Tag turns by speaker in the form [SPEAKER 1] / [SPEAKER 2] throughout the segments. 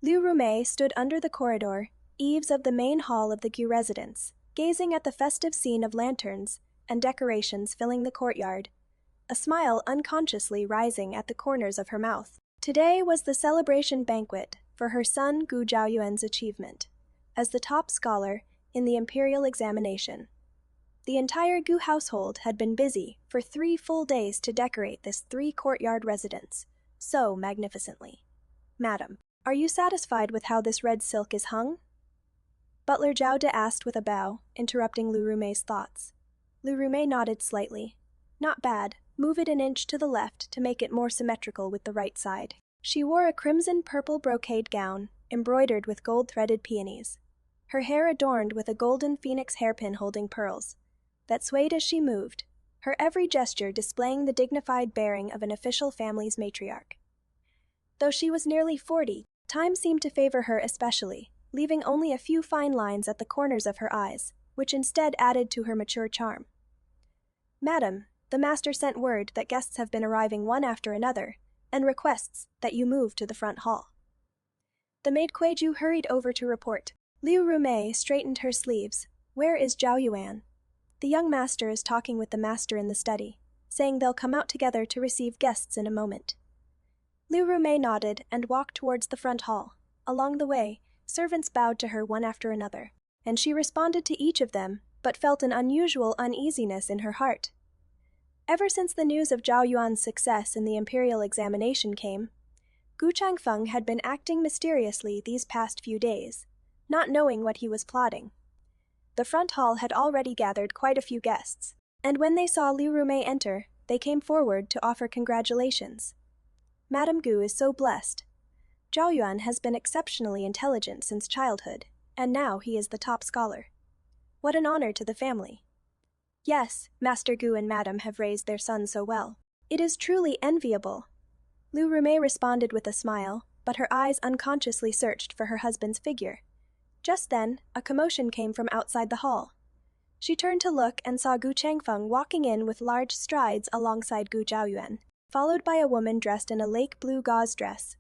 [SPEAKER 1] Liu Rumei stood under the corridor, eaves of the main hall of the Gu residence, gazing at the festive scene of lanterns and decorations filling the courtyard, a smile unconsciously rising at the corners of her mouth. Today was the celebration banquet for her son Gu Zhaoyuan's achievement as the top scholar in the imperial examination. The entire Gu household had been busy for 3 full days to decorate this 3-courtyard residence so magnificently. "Madam, are you satisfied with how this red silk is hung?" Butler Zhao De asked with a bow, interrupting Liu Rumei's thoughts. Liu Rumei nodded slightly. "Not bad. Move it an inch to the left to make it more symmetrical with the right side." She wore a crimson-purple brocade gown, embroidered with gold-threaded peonies. Her hair adorned with a golden phoenix hairpin holding pearls that swayed as she moved, her every gesture displaying the dignified bearing of an official family's matriarch. Though she was nearly 40, time seemed to favor her especially, leaving only a few fine lines at the corners of her eyes, which instead added to her mature charm. "Madam, the master sent word that guests have been arriving one after another, and requests that you move to the front hall." The maid Kueju hurried over to report. Liu Rumei straightened her sleeves. "Where is Zhao Yuan?" "The young master is talking with the master in the study, saying they'll come out together to receive guests in a moment." Liu Rumei nodded and walked towards the front hall. Along the way, servants bowed to her one after another, and she responded to each of them, but felt an unusual uneasiness in her heart. Ever since the news of Zhao Yuan's success in the imperial examination came, Gu Changfeng had been acting mysteriously these past few days, not knowing what he was plotting. The front hall had already gathered quite a few guests, and when they saw Liu Rumei enter, they came forward to offer congratulations. "Madame Gu is so blessed. Zhao Yuan has been exceptionally intelligent since childhood, and now he is the top scholar. What an honor to the family." "Yes, Master Gu and Madam have raised their son so well. It is truly enviable." Liu Rumei responded with a smile, but her eyes unconsciously searched for her husband's figure. Just then, a commotion came from outside the hall. She turned to look and saw Gu Changfeng walking in with large strides alongside Gu Zhaoyuan, followed by a woman dressed in a lake blue gauze dress.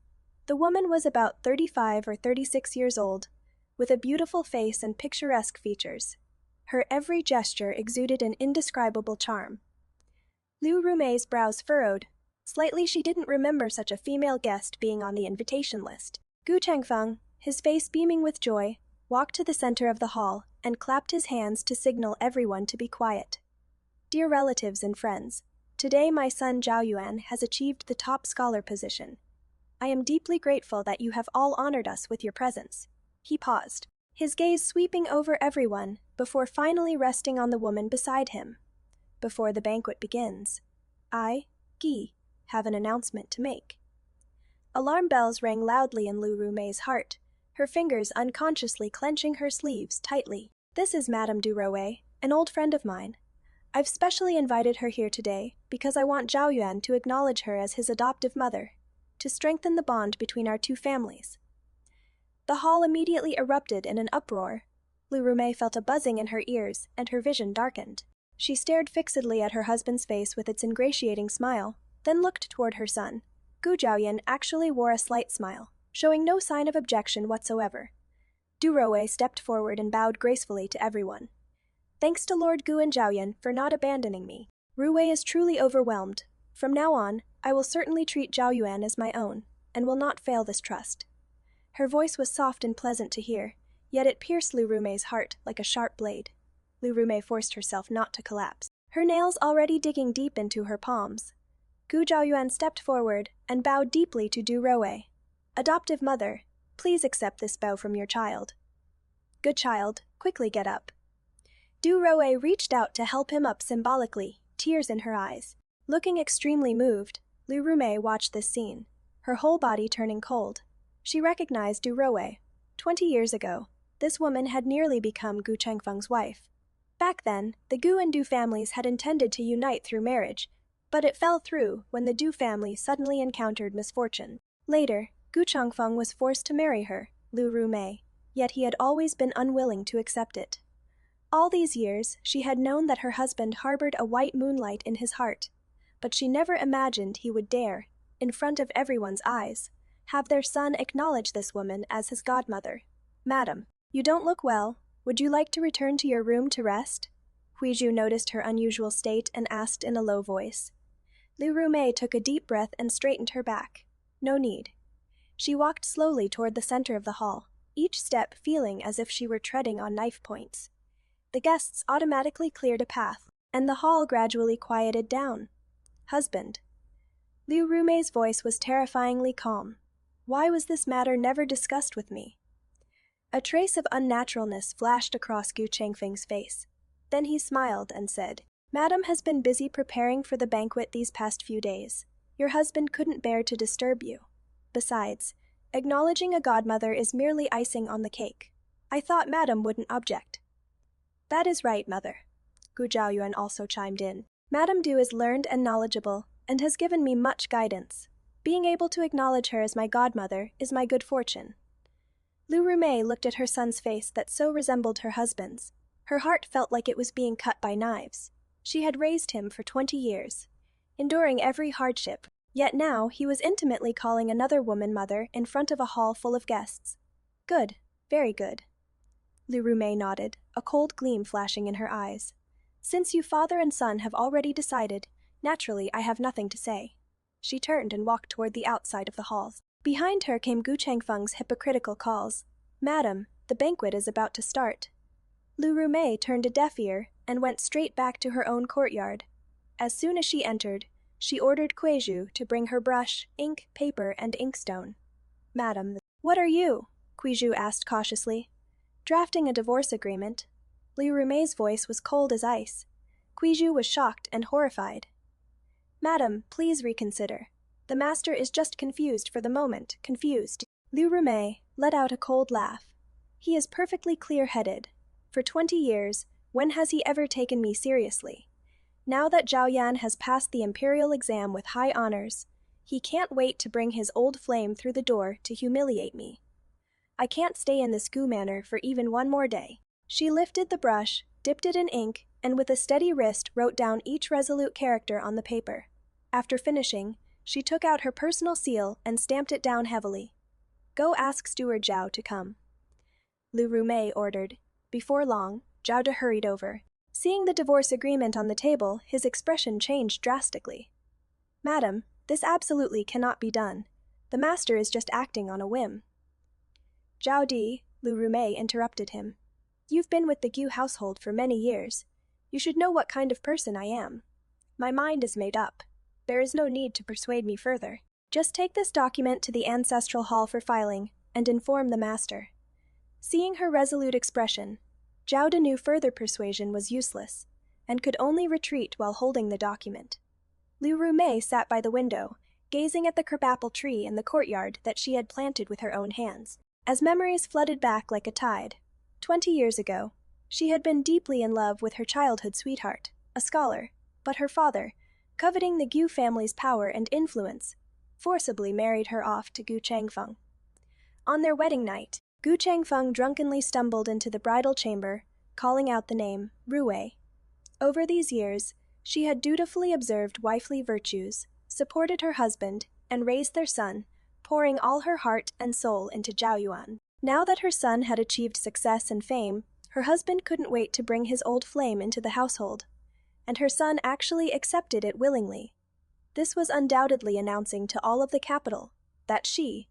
[SPEAKER 1] The woman was about 35 or 36 years old, with a beautiful face and picturesque features. Her every gesture exuded an indescribable charm. Liu Rumei's brows furrowed. Slightly, she didn't remember such a female guest being on the invitation list. Gu Changfeng, his face beaming with joy, walked to the center of the hall and clapped his hands to signal everyone to be quiet. "Dear relatives and friends, today my son Zhao Yuan has achieved the top scholar position. I am deeply grateful that you have all honored us with your presence." He paused, his gaze sweeping over everyone before finally resting on the woman beside him. "Before the banquet begins, I, Guy, have an announcement to make." Alarm bells rang loudly in Liu Rumei's heart, her fingers unconsciously clenching her sleeves tightly. "This is Madame Durouet, an old friend of mine. I've specially invited her here today because I want Zhao Yuan to acknowledge her as his adoptive mother, to strengthen the bond between our two families." The hall immediately erupted in an uproar. Liu Rumei felt a buzzing in her ears, and her vision darkened. She stared fixedly at her husband's face with its ingratiating smile, then looked toward her son. Gu Zhaoyan actually wore a slight smile, showing no sign of objection whatsoever. Durouet stepped forward and bowed gracefully to everyone. "Thanks to Lord Gu and Zhaoyan for not abandoning me. Ruwei is truly overwhelmed. From now on, I will certainly treat Zhao Yuan as my own, and will not fail this trust." Her voice was soft and pleasant to hear, yet it pierced Liu Rumei's heart like a sharp blade. Liu Rumei forced herself not to collapse, her nails already digging deep into her palms. Gu Zhaoyuan stepped forward and bowed deeply to Durouet. "Adoptive mother, please accept this bow from your child." "Good child, quickly get up." Durouet reached out to help him up symbolically, tears in her eyes. Looking extremely moved, Liu Rumei watched this scene, her whole body turning cold. She recognized Durouet. 20 years ago, this woman had nearly become Gu Changfeng's wife. Back then, the Gu and Du families had intended to unite through marriage, but it fell through when the Du family suddenly encountered misfortune. Later, Gu Changfeng was forced to marry her, Liu Rumei, yet he had always been unwilling to accept it. All these years, she had known that her husband harbored a white moonlight in his heart, but she never imagined he would dare, in front of everyone's eyes, have their son acknowledge this woman as his godmother. Madam, you don't look well. Would you like to return to your room to rest? Huiju noticed her unusual state and asked in a low voice. Liu Rumei took a deep breath and straightened her back. No need. She walked slowly toward the center of the hall, each step feeling as if she were treading on knife points. The guests automatically cleared a path, and the hall gradually quieted down. Husband. Liu Rumei's voice was terrifyingly calm. Why was this matter never discussed with me? A trace of unnaturalness flashed across Gu Chengfeng's face. Then he smiled and said, Madam has been busy preparing for the banquet these past few days. Your husband couldn't bear to disturb you. Besides, acknowledging a godmother is merely icing on the cake. I thought Madam wouldn't object. That is right, Mother. Gu Zhaoyuan also chimed in. Madame Du is learned and knowledgeable, and has given me much guidance. Being able to acknowledge her as my godmother is my good fortune. Liu Rumei looked at her son's face that so resembled her husband's. Her heart felt like it was being cut by knives. She had raised him for 20 years, enduring every hardship, yet now he was intimately calling another woman mother in front of a hall full of guests. Good, very good. Liu Rumei nodded, a cold gleam flashing in her eyes. Since you father and son have already decided, naturally I have nothing to say. She turned and walked toward the outside of the halls. Behind her came Gu Chengfeng's hypocritical calls. Madam, the banquet is about to start. Liu Rumei turned a deaf ear and went straight back to her own courtyard. As soon as she entered, she ordered Kuizhu to bring her brush, ink, paper, and inkstone. Madam, what are you? Kuizhu asked cautiously. Drafting a divorce agreement. Liu Rumei's voice was cold as ice. Kuizhu was shocked and horrified. Madam, please reconsider. The master is just confused for the moment, confused. Liu Rumei let out a cold laugh. He is perfectly clear-headed. For 20 years, when has he ever taken me seriously? Now that Zhao Yan has passed the imperial exam with high honors, he can't wait to bring his old flame through the door to humiliate me. I can't stay in this Gu manor for even one more day. She lifted the brush, dipped it in ink, and with a steady wrist wrote down each resolute character on the paper. After finishing, she took out her personal seal and stamped it down heavily. Go ask Steward Zhao to come. Liu Rumei ordered. Before long, Zhao De hurried over. Seeing the divorce agreement on the table, his expression changed drastically. Madam, this absolutely cannot be done. The master is just acting on a whim. Zhao Di, Liu Rumei interrupted him. You've been with the Gu household for many years. You should know what kind of person I am. My mind is made up. There is no need to persuade me further. Just take this document to the ancestral hall for filing, and inform the master. Seeing her resolute expression, Zhao De knew further persuasion was useless, and could only retreat while holding the document. Liu Rumei sat by the window, gazing at the crabapple tree in the courtyard that she had planted with her own hands, as memories flooded back like a tide. 20 years ago, she had been deeply in love with her childhood sweetheart, a scholar, but her father, coveting the Gu family's power and influence, forcibly married her off to Gu Chengfeng. On their wedding night, Gu Chengfeng drunkenly stumbled into the bridal chamber, calling out the name Ruwei. Over these years, she had dutifully observed wifely virtues, supported her husband, and raised their son, pouring all her heart and soul into Zhao Yuan. Now that her son had achieved success and fame, her husband couldn't wait to bring his old flame into the household, and her son actually accepted it willingly. This was undoubtedly announcing to all of the capital that she,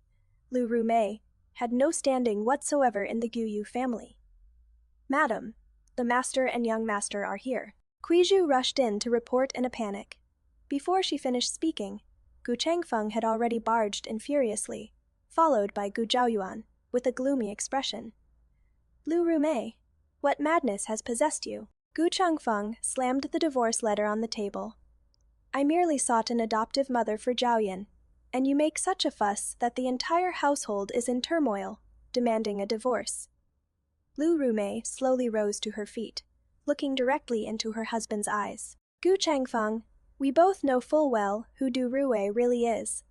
[SPEAKER 1] Liu Rumei, had no standing whatsoever in the Guyu family. Madam, the master and young master are here. Kuizhu rushed in to report in a panic. Before she finished speaking, Gu Chengfeng had already barged in furiously, followed by Gu Zhaoyuan, with a gloomy expression. Liu Rumei, what madness has possessed you? Gu Chengfeng slammed the divorce letter on the table. I merely sought an adoptive mother for Zhaoyan, and you make such a fuss that the entire household is in turmoil, demanding a divorce. Liu Rumei slowly rose to her feet, looking directly into her husband's eyes. Gu Chengfeng, we both know full well who Du Ruwei really is.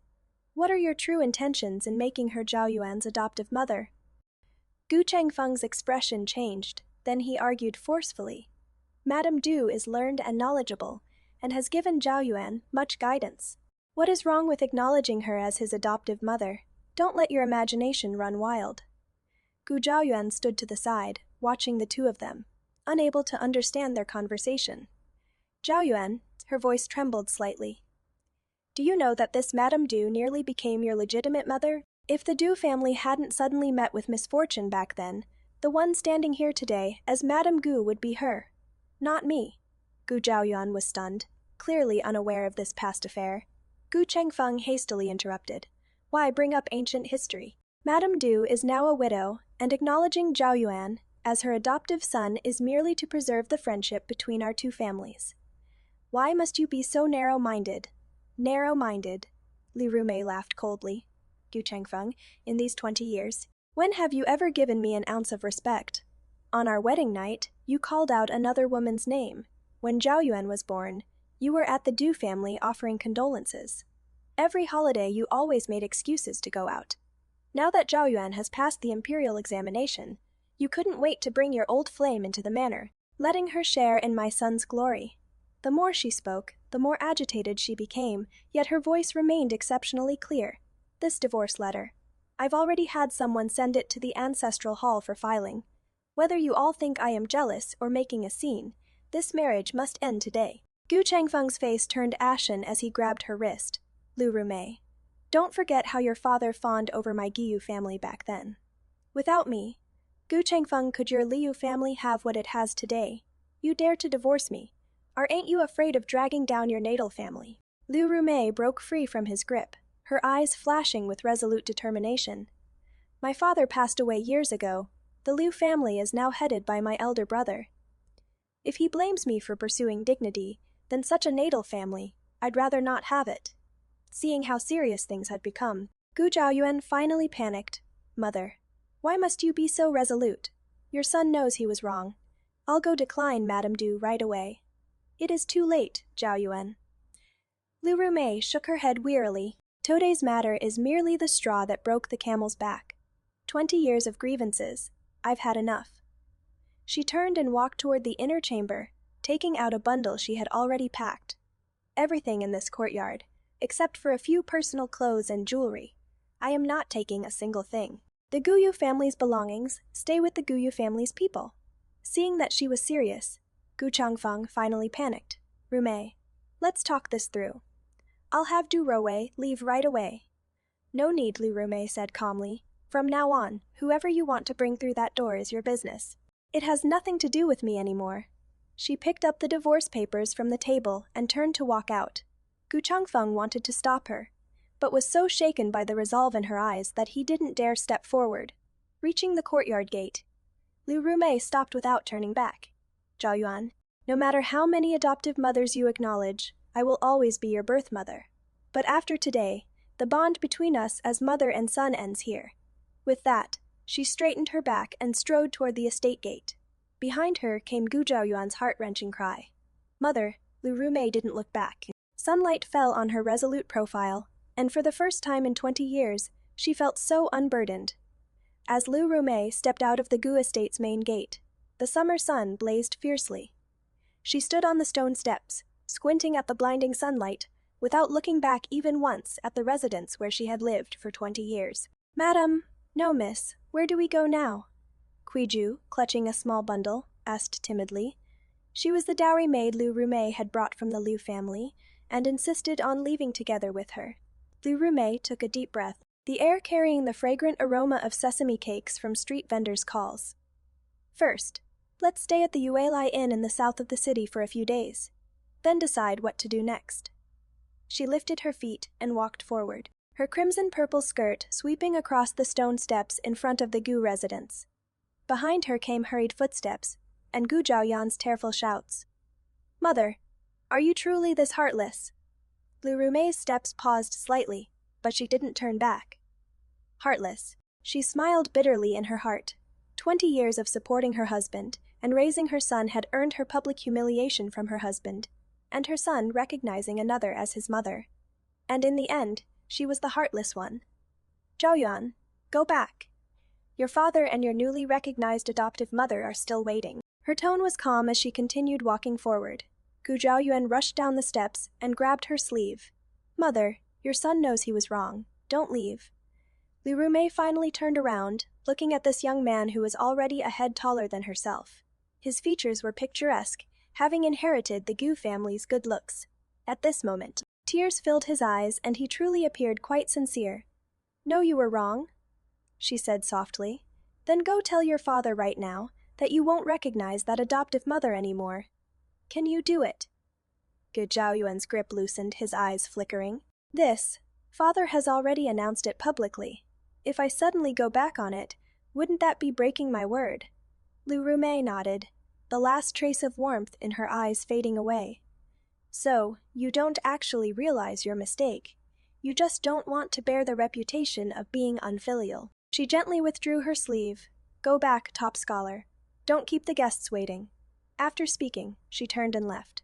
[SPEAKER 1] What are your true intentions in making her Zhao Yuan's adoptive mother? Gu Chengfeng's expression changed, then he argued forcefully. Madame Du is learned and knowledgeable, and has given Zhao Yuan much guidance. What is wrong with acknowledging her as his adoptive mother? Don't let your imagination run wild. Gu Zhaoyuan stood to the side, watching the two of them, unable to understand their conversation. Zhaoyuan, her voice trembled slightly. Do you know that this Madame Du nearly became your legitimate mother? If the Du family hadn't suddenly met with misfortune back then, the one standing here today as Madame Gu would be her, not me. Gu Zhaoyuan was stunned, clearly unaware of this past affair. Gu Chengfeng hastily interrupted. Why bring up ancient history? Madame Du is now a widow, and acknowledging Zhaoyuan as her adoptive son is merely to preserve the friendship between our two families. Why must you be so narrow-minded? Narrow-minded, Li Rumei laughed coldly. Gu Chengfeng, in these 20 years, when have you ever given me an ounce of respect? On our wedding night, you called out another woman's name. When Zhaoyuan was born, you were at the Du family offering condolences. Every holiday you always made excuses to go out. Now that Zhaoyuan has passed the imperial examination, you couldn't wait to bring your old flame into the manor, letting her share in my son's glory. The more she spoke, the more agitated she became, yet her voice remained exceptionally clear. This divorce letter. I've already had someone send it to the ancestral hall for filing. Whether you all think I am jealous or making a scene, this marriage must end today. Gu Chengfeng's face turned ashen as he grabbed her wrist. Li Rumei, don't forget how your father fawned over my Giyu family back then. Without me, Gu Chengfeng, could your Liu family have what it has today? You dare to divorce me. Or ain't you afraid of dragging down your natal family? Li Rumei broke free from his grip, her eyes flashing with resolute determination. My father passed away years ago. The Liu family is now headed by my elder brother. If he blames me for pursuing dignity, then such a natal family, I'd rather not have it. Seeing how serious things had become, Gu Zhaoyuan finally panicked. Mother, why must you be so resolute? Your son knows he was wrong. I'll go decline Madame Du right away. It is too late, Zhaoyuan. Li Rumei shook her head wearily. Today's matter is merely the straw that broke the camel's back. 20 years of grievances. I've had enough. She turned and walked toward the inner chamber, taking out a bundle she had already packed. Everything in this courtyard, except for a few personal clothes and jewelry. I am not taking a single thing. The Guyu family's belongings stay with the Guyu family's people. Seeing that she was serious, Gu Changfeng finally panicked. Rumei, let's talk this through. I'll have Du Rowei leave right away. No need, Li Rumei said calmly. From now on, whoever you want to bring through that door is your business. It has nothing to do with me anymore. She picked up the divorce papers from the table and turned to walk out. Gu Changfeng wanted to stop her, but was so shaken by the resolve in her eyes that he didn't dare step forward. Reaching the courtyard gate, Li Rumei stopped without turning back. Zhaoyuan, no matter how many adoptive mothers you acknowledge, I will always be your birth mother. But after today, the bond between us as mother and son ends here. With that, she straightened her back and strode toward the estate gate. Behind her came Gu Zhaoyuan's heart-wrenching cry. Mother, Li Rumei didn't look back. Sunlight fell on her resolute profile, and for the first time in 20 years, she felt so unburdened. As Li Rumei stepped out of the Gu estate's main gate, the summer sun blazed fiercely. She stood on the stone steps, squinting at the blinding sunlight, without looking back even once at the residence where she had lived for 20 years. Madam, no miss, where do we go now? Kuiju, clutching a small bundle, asked timidly. She was the dowry maid Li Rumei had brought from the Liu family, and insisted on leaving together with her. Li Rumei took a deep breath, the air carrying the fragrant aroma of sesame cakes from street vendors' calls. First, let's stay at the Yuelai Inn in the south of the city for a few days, then decide what to do next. She lifted her feet and walked forward, her crimson-purple skirt sweeping across the stone steps in front of the Gu residence. Behind her came hurried footsteps, and Gu Zhaoyuan's tearful shouts. Mother, are you truly this heartless? Li Rumei's steps paused slightly, but she didn't turn back. Heartless. She smiled bitterly in her heart. 20 years of supporting her husband and raising her son had earned her public humiliation from her husband, and her son recognizing another as his mother. And in the end, she was the heartless one. Zhaoyuan, go back. Your father and your newly recognized adoptive mother are still waiting. Her tone was calm as she continued walking forward. Gu Zhaoyuan rushed down the steps and grabbed her sleeve. Mother, your son knows he was wrong. Don't leave. Liu Rumei finally turned around, looking at this young man who was already a head taller than herself. His features were picturesque, having inherited the Gu family's good looks. At this moment, tears filled his eyes and he truly appeared quite sincere. "No, you were wrong," she said softly. "Then go tell your father right now that you won't recognize that adoptive mother anymore. Can you do it?" Gu Zhaoyuan's grip loosened, his eyes flickering. "This, father has already announced it publicly. If I suddenly go back on it, wouldn't that be breaking my word?" Liu Rumei nodded, the last trace of warmth in her eyes fading away. "So, you don't actually realize your mistake. You just don't want to bear the reputation of being unfilial." She gently withdrew her sleeve. "Go back, top scholar. Don't keep the guests waiting." After speaking, she turned and left.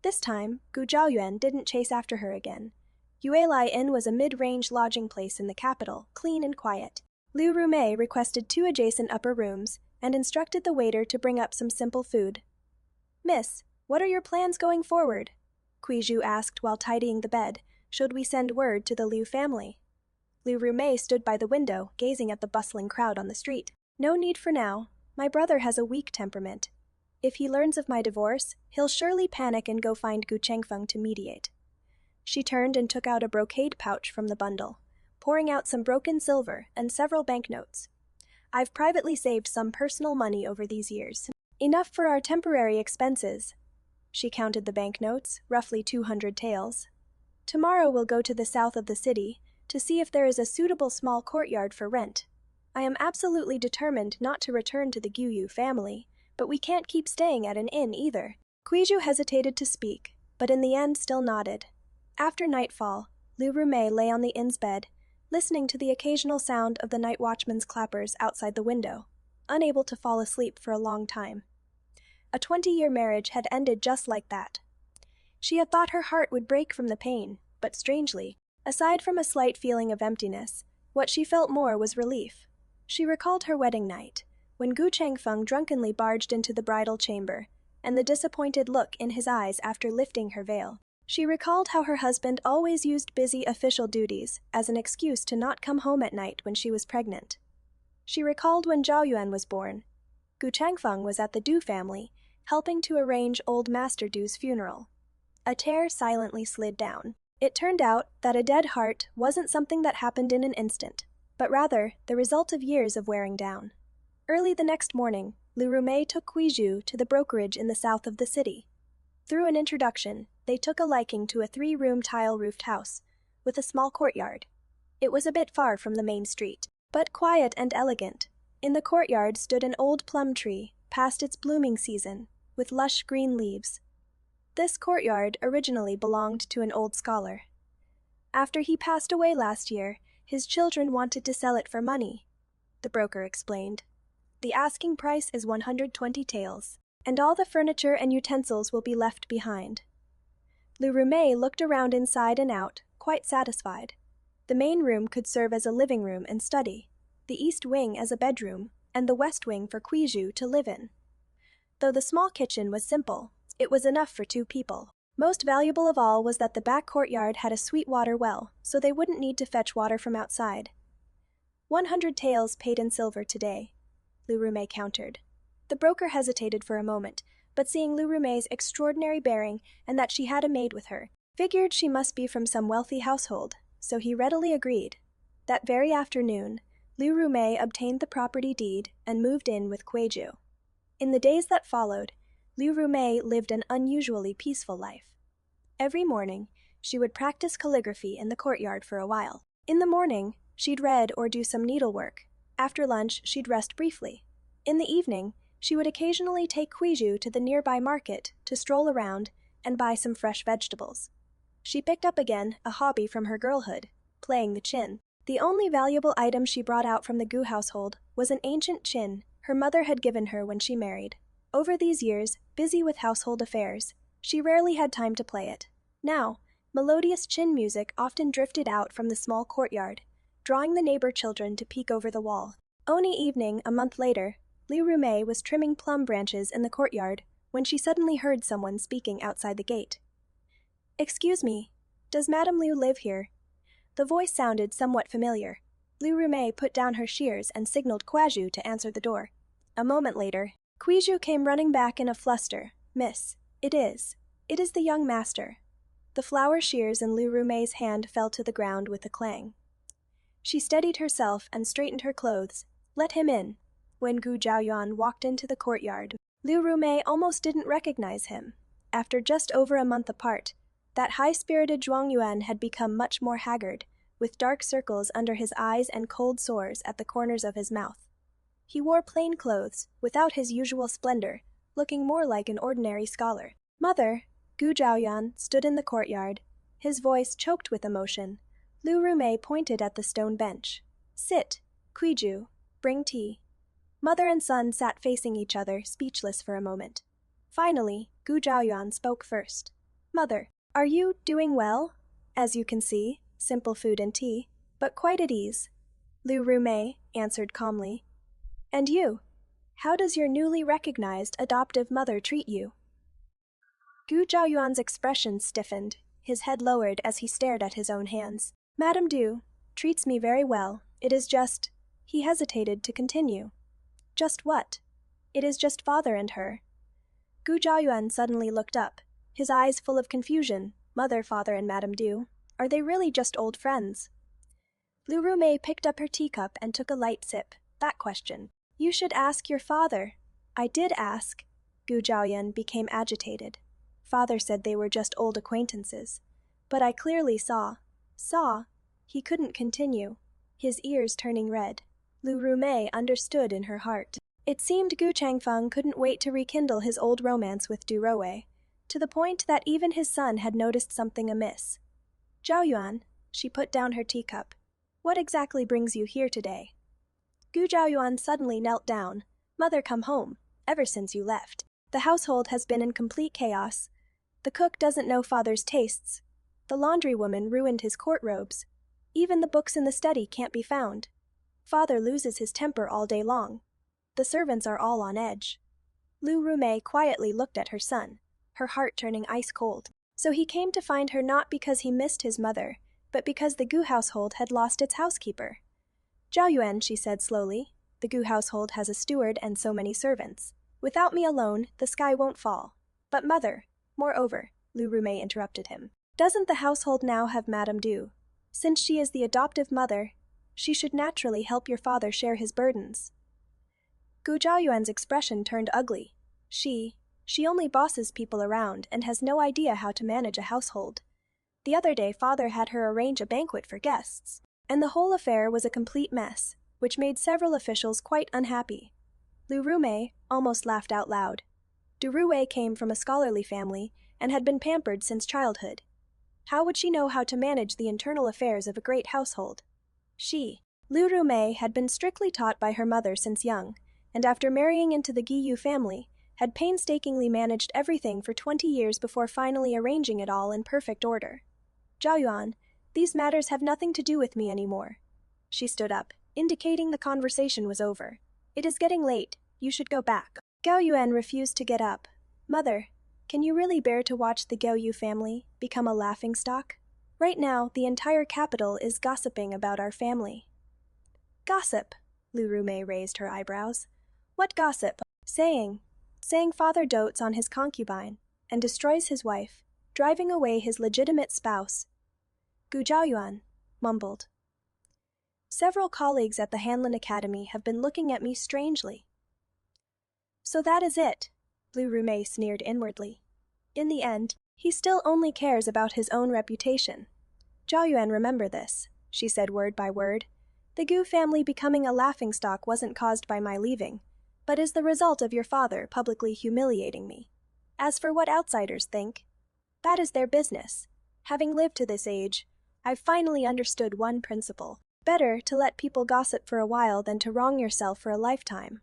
[SPEAKER 1] This time, Gu Zhaoyuan didn't chase after her again. Yuelai Inn was a mid-range lodging place in the capital, clean and quiet. Liu Rumei requested 2 adjacent upper rooms and instructed the waiter to bring up some simple food. "Miss, what are your plans going forward?" Kuiju asked while tidying the bed. "Should we send word to the Liu family?" Liu Rumei stood by the window, gazing at the bustling crowd on the street. "No need for now. My brother has a weak temperament. If he learns of my divorce, he'll surely panic and go find Gu Chengfeng to mediate." She turned and took out a brocade pouch from the bundle, pouring out some broken silver and several banknotes. "I've privately saved some personal money over these years. Enough for our temporary expenses." She counted the banknotes, roughly 200 taels. "Tomorrow we'll go to the south of the city to see if there is a suitable small courtyard for rent. I am absolutely determined not to return to the Guyu family, but we can't keep staying at an inn either." Kuiju hesitated to speak, but in the end still nodded. After nightfall, Liu Rumei lay on the inn's bed, listening to the occasional sound of the night watchman's clappers outside the window, unable to fall asleep for a long time. A 20-year marriage had ended just like that. She had thought her heart would break from the pain, but strangely, aside from a slight feeling of emptiness, what she felt more was relief. She recalled her wedding night, when Gu Chengfeng drunkenly barged into the bridal chamber, and the disappointed look in his eyes after lifting her veil. She recalled how her husband always used busy official duties as an excuse to not come home at night when she was pregnant. She recalled when Zhao Yuan was born. Gu Chengfeng was at the Du family, helping to arrange old Master Du's funeral. A tear silently slid down. It turned out that a dead heart wasn't something that happened in an instant, but rather the result of years of wearing down. Early the next morning, Liu Rumei took Kuiju to the brokerage in the south of the city. Through an introduction, they took a liking to a 3-room tile-roofed house, with a small courtyard. It was a bit far from the main street, but quiet and elegant. In the courtyard stood an old plum tree, past its blooming season, with lush green leaves. This courtyard originally belonged to an old scholar. After he passed away last year, his children wanted to sell it for money, the broker explained. The asking price is 120 taels, and all the furniture and utensils will be left behind. Liu Rumei looked around inside and out, quite satisfied. The main room could serve as a living room and study, the east wing as a bedroom, and the west wing for Kuiju to live in. Though the small kitchen was simple, it was enough for 2 people. Most valuable of all was that the back courtyard had a sweet water well, so they wouldn't need to fetch water from outside. 100 taels paid in silver today, Liu Rumei countered. The broker hesitated for a moment, but seeing Liu Rumei's extraordinary bearing and that she had a maid with her, figured she must be from some wealthy household, so he readily agreed. That very afternoon, Liu Rumei obtained the property deed and moved in with Kuiju. In the days that followed, Liu Rumei lived an unusually peaceful life. Every morning, she would practice calligraphy in the courtyard for a while. In the morning, she'd read or do some needlework. After lunch, she'd rest briefly. In the evening, she would occasionally take Kuiju to the nearby market to stroll around and buy some fresh vegetables. She picked up again a hobby from her girlhood, playing the chin. The only valuable item she brought out from the Gu household was an ancient chin her mother had given her when she married. Over these years, busy with household affairs, she rarely had time to play it. Now, melodious chin music often drifted out from the small courtyard, drawing the neighbor children to peek over the wall. Only evening, a month later, Liu Rumei was trimming plum branches in the courtyard when she suddenly heard someone speaking outside the gate. "Excuse me, does Madame Liu live here?" The voice sounded somewhat familiar. Lu Rumei put down her shears and signaled Kwaju to answer the door. A moment later, Kwiju came running back in a fluster. "Miss, it is the young master." The flower shears in Lu Rumei's hand fell to the ground with a clang. She steadied herself and straightened her clothes. "Let him in." When Gu Zhaoyuan walked into the courtyard, Lu Rumei almost didn't recognize him. After just over a month apart, that high-spirited Zhuangyuan had become much more haggard, with dark circles under his eyes and cold sores at the corners of his mouth. He wore plain clothes, without his usual splendor, looking more like an ordinary scholar. "Mother," Gu Zhaoyuan stood in the courtyard, his voice choked with emotion. Lu Rumei pointed at the stone bench. "Sit, Kwiju, bring tea." Mother and son sat facing each other, speechless for a moment. Finally, Gu Zhaoyuan spoke first. "Mother, are you doing well? As you can see, simple food and tea, but quite at ease." Lu Rumei answered calmly. "And you? How does your newly recognized adoptive mother treat you?" Gu Zhaoyuan's expression stiffened, his head lowered as he stared at his own hands. "Madame Du treats me very well. It is just..." He hesitated to continue. "Just what?" "It is just father and her." Gu Zhaoyuan suddenly looked up, his eyes full of confusion. "Mother, father, and Madame Du, are they really just old friends?" Lu Rumei picked up her teacup and took a light sip. "That question. You should ask your father." "I did ask." Gu Zhaoyuan became agitated. "Father said they were just old acquaintances. But I clearly saw." He couldn't continue, his ears turning red. Lu Rumei understood in her heart. It seemed Gu Changfeng couldn't wait to rekindle his old romance with Du Roue, to the point that even his son had noticed something amiss. "Zhaoyuan," she put down her teacup, "what exactly brings you here today?" Gu Zhaoyuan suddenly knelt down. "Mother, come home. Ever since you left, the household has been in complete chaos. The cook doesn't know father's tastes. The laundry woman ruined his court robes. Even the books in the study can't be found. Father loses his temper all day long. The servants are all on edge." Lu Rumei quietly looked at her son, her heart turning ice cold. So he came to find her not because he missed his mother, but because the Gu household had lost its housekeeper. "Zhaoyuan," she said slowly, "the Gu household has a steward and so many servants. Without me alone, the sky won't fall." "But mother..." "Moreover," Lu Rumei interrupted him, "doesn't the household now have Madame Du? Since she is the adoptive mother, she should naturally help your father share his burdens." Gu Zhaoyuan's expression turned ugly. She only bosses people around and has no idea how to manage a household. The other day father had her arrange a banquet for guests, and the whole affair was a complete mess, which made several officials quite unhappy. Lu Rumei almost laughed out loud. Du Roue came from a scholarly family and had been pampered since childhood. How would she know how to manage the internal affairs of a great household? Lu Rumei, had been strictly taught by her mother since young, and after marrying into the Giyu family, had painstakingly managed everything for 20 years before finally arranging it all in perfect order. "Zhaoyuan, these matters have nothing to do with me anymore." She stood up, indicating the conversation was over. "It is getting late. You should go back." Gao Yuan refused to get up. "Mother, can you really bear to watch the Gao Yu family become a laughingstock? Right now, the entire capital is gossiping about our family." "Gossip?" Lu Rumei raised her eyebrows. "What gossip?" Saying father dotes on his concubine and destroys his wife, driving away his legitimate spouse. Gu Zhaoyuan mumbled. "Several colleagues at the Hanlin Academy have been looking at me strangely." "So that is it," Lu Rumei sneered inwardly. "In the end, he still only cares about his own reputation. Zhaoyuan, remember this," she said word by word. "The Gu family becoming a laughingstock wasn't caused by my leaving, but is the result of your father publicly humiliating me. As for what outsiders think, that is their business. Having lived to this age, I've finally understood one principle. Better to let people gossip for a while than to wrong yourself for a lifetime."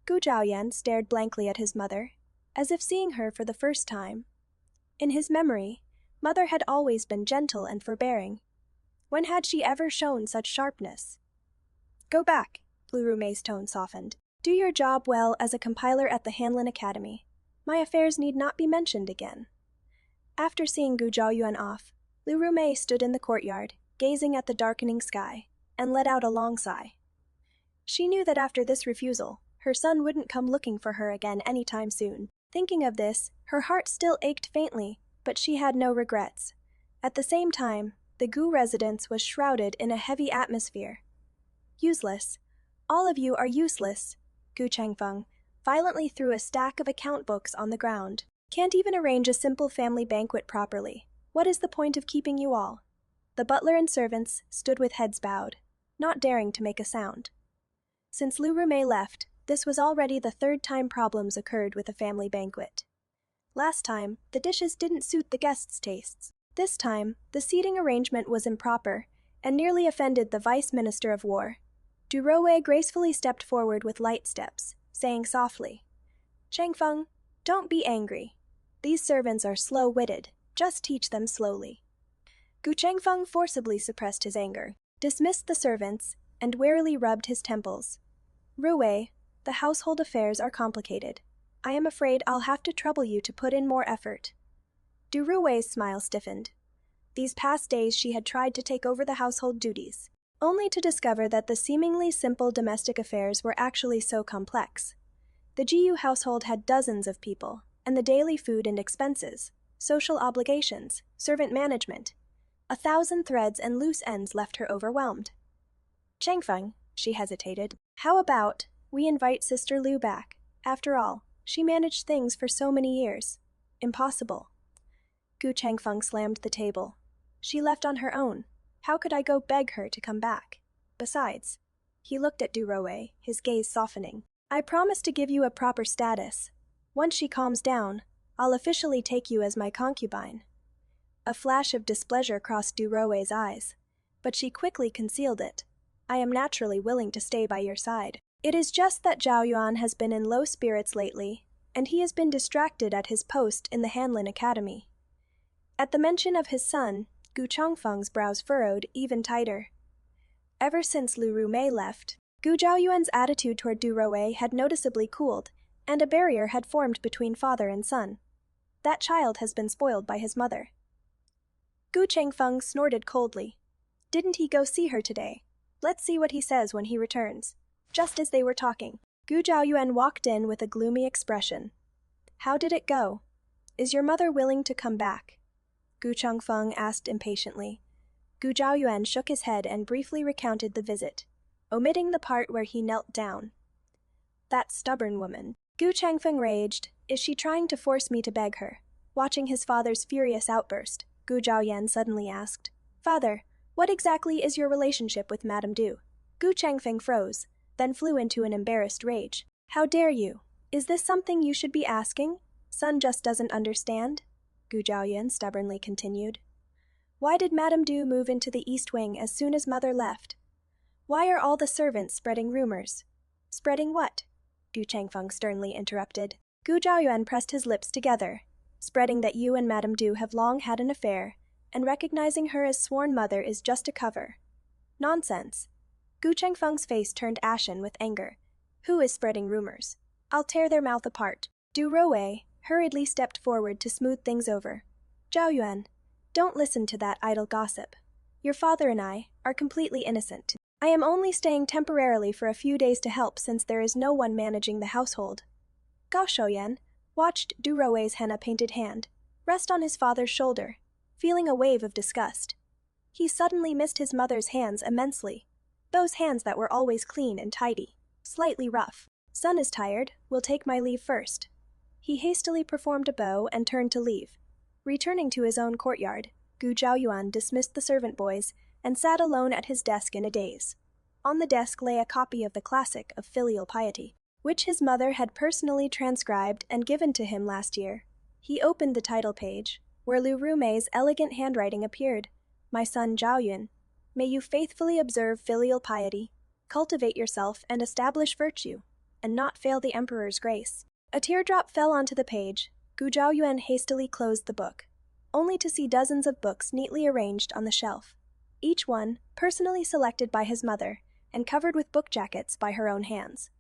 [SPEAKER 1] Gu Zhaoyan stared blankly at his mother, as if seeing her for the first time. In his memory, mother had always been gentle and forbearing. When had she ever shown such sharpness? "Go back," Lu Rumei's tone softened. "Do your job well as a compiler at the Hanlin Academy. My affairs need not be mentioned again." After seeing Gu Zhaoyuan off, Lu Rumei stood in the courtyard, gazing at the darkening sky. and let out a long sigh. She knew that after this refusal, her son wouldn't come looking for her again anytime soon. Thinking of this, her heart still ached faintly, but she had no regrets. At the same time, the Gu residence was shrouded in a heavy atmosphere. Useless. All of you are useless, Gu Changfeng violently threw a stack of account books on the ground. Can't even arrange a simple family banquet properly. What is the point of keeping you all? The butler and servants stood with heads bowed, not daring to make a sound. Since Lu Rumei left, this was already the third time problems occurred with a family banquet. Last time, the dishes didn't suit the guests' tastes. This time, the seating arrangement was improper and nearly offended the Vice Minister of War. Du Roue gracefully stepped forward with light steps, saying softly, "Changfeng, don't be angry. These servants are slow-witted. Just teach them slowly." Gu Changfeng forcibly suppressed his anger, dismissed the servants, and warily rubbed his temples. "Ruwei, the household affairs are complicated. I am afraid I'll have to trouble you to put in more effort." Du Ruwei's smile stiffened. These past days she had tried to take over the household duties, only to discover that the seemingly simple domestic affairs were actually so complex. The GU household had dozens of people, and the daily food and expenses, social obligations, servant management. 1,000 threads and loose ends left her overwhelmed. "Changfeng," she hesitated, "how about we invite Sister Lu back? After all, she managed things for so many years." "Impossible." Gu Changfeng slammed the table. "She left on her own. How could I go beg her to come back? Besides," he looked at Du Roue, his gaze softening, "I promise to give you a proper status. Once she calms down, I'll officially take you as my concubine." A flash of displeasure crossed Du Roue's eyes, but she quickly concealed it. "I am naturally willing to stay by your side. It is just that Zhao Yuan has been in low spirits lately, and he has been distracted at his post in the Hanlin Academy." At the mention of his son, Gu Changfeng's brows furrowed even tighter. Ever since Lu Rumei left, Gu Zhaoyuan's attitude toward Du Roue had noticeably cooled, and a barrier had formed between father and son. That child has been spoiled by his mother. Gu Changfeng snorted coldly. "Didn't he go see her today? Let's see what he says when he returns." Just as they were talking, Gu Zhaoyuan walked in with a gloomy expression. "How did it go? Is your mother willing to come back?" Gu Changfeng asked impatiently. Gu Zhaoyuan shook his head and briefly recounted the visit, omitting the part where he knelt down. "That stubborn woman," Gu Changfeng raged. "Is she trying to force me to beg her?" Watching his father's furious outburst, Gu Zhaoyan suddenly asked, "Father, what exactly is your relationship with Madame Du?" Gu Changfeng froze, then flew into an embarrassed rage. "How dare you? Is this something you should be asking? Son just doesn't understand," Gu Zhaoyan stubbornly continued. "Why did Madame Du move into the East Wing as soon as Mother left? Why are all the servants spreading rumors?" "Spreading what?" Gu Changfeng sternly interrupted. Gu Zhaoyuan pressed his lips together. "Spreading that you and Madame Du have long had an affair, and recognizing her as sworn mother is just a cover." "Nonsense." Gu Changfeng's face turned ashen with anger. "Who is spreading rumors? I'll tear their mouth apart." Du Roue hurriedly stepped forward to smooth things over. "Zhaoyuan, don't listen to that idle gossip. Your father and I are completely innocent. I am only staying temporarily for a few days to help since there is no one managing the household." Gao Shouyan watched Du Roue's henna-painted hand rest on his father's shoulder, feeling a wave of disgust. He suddenly missed his mother's hands immensely, those hands that were always clean and tidy, slightly rough. "Son is tired, we'll take my leave first." He hastily performed a bow and turned to leave. Returning to his own courtyard, Gu Zhaoyuan dismissed the servant boys and sat alone at his desk in a daze. On the desk lay a copy of the classic of filial piety, which his mother had personally transcribed and given to him last year. He opened the title page, where Lu Rumei's elegant handwriting appeared. "My son Zhaoyun, may you faithfully observe filial piety, cultivate yourself and establish virtue, and not fail the emperor's grace." A teardrop fell onto the page. Gu Zhaoyuan hastily closed the book, only to see dozens of books neatly arranged on the shelf, each one personally selected by his mother and covered with book jackets by her own hands.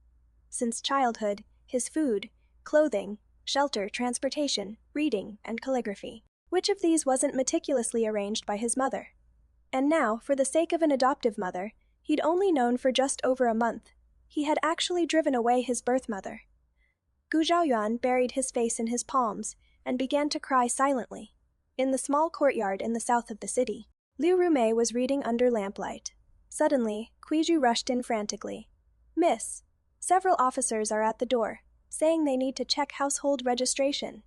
[SPEAKER 1] Since childhood, his food, clothing, shelter, transportation, reading, and calligraphy. Which of these wasn't meticulously arranged by his mother? And now, for the sake of an adoptive mother, He'd only known for just over a month. He had actually driven away his birth mother. Gu Zhaoyuan buried his face in his palms and began to cry silently. In the small courtyard in the south of the city, Liu Rumei was reading under lamplight. Suddenly, Kuiju rushed in frantically. "Miss, several officers are at the door, saying they need to check household registration."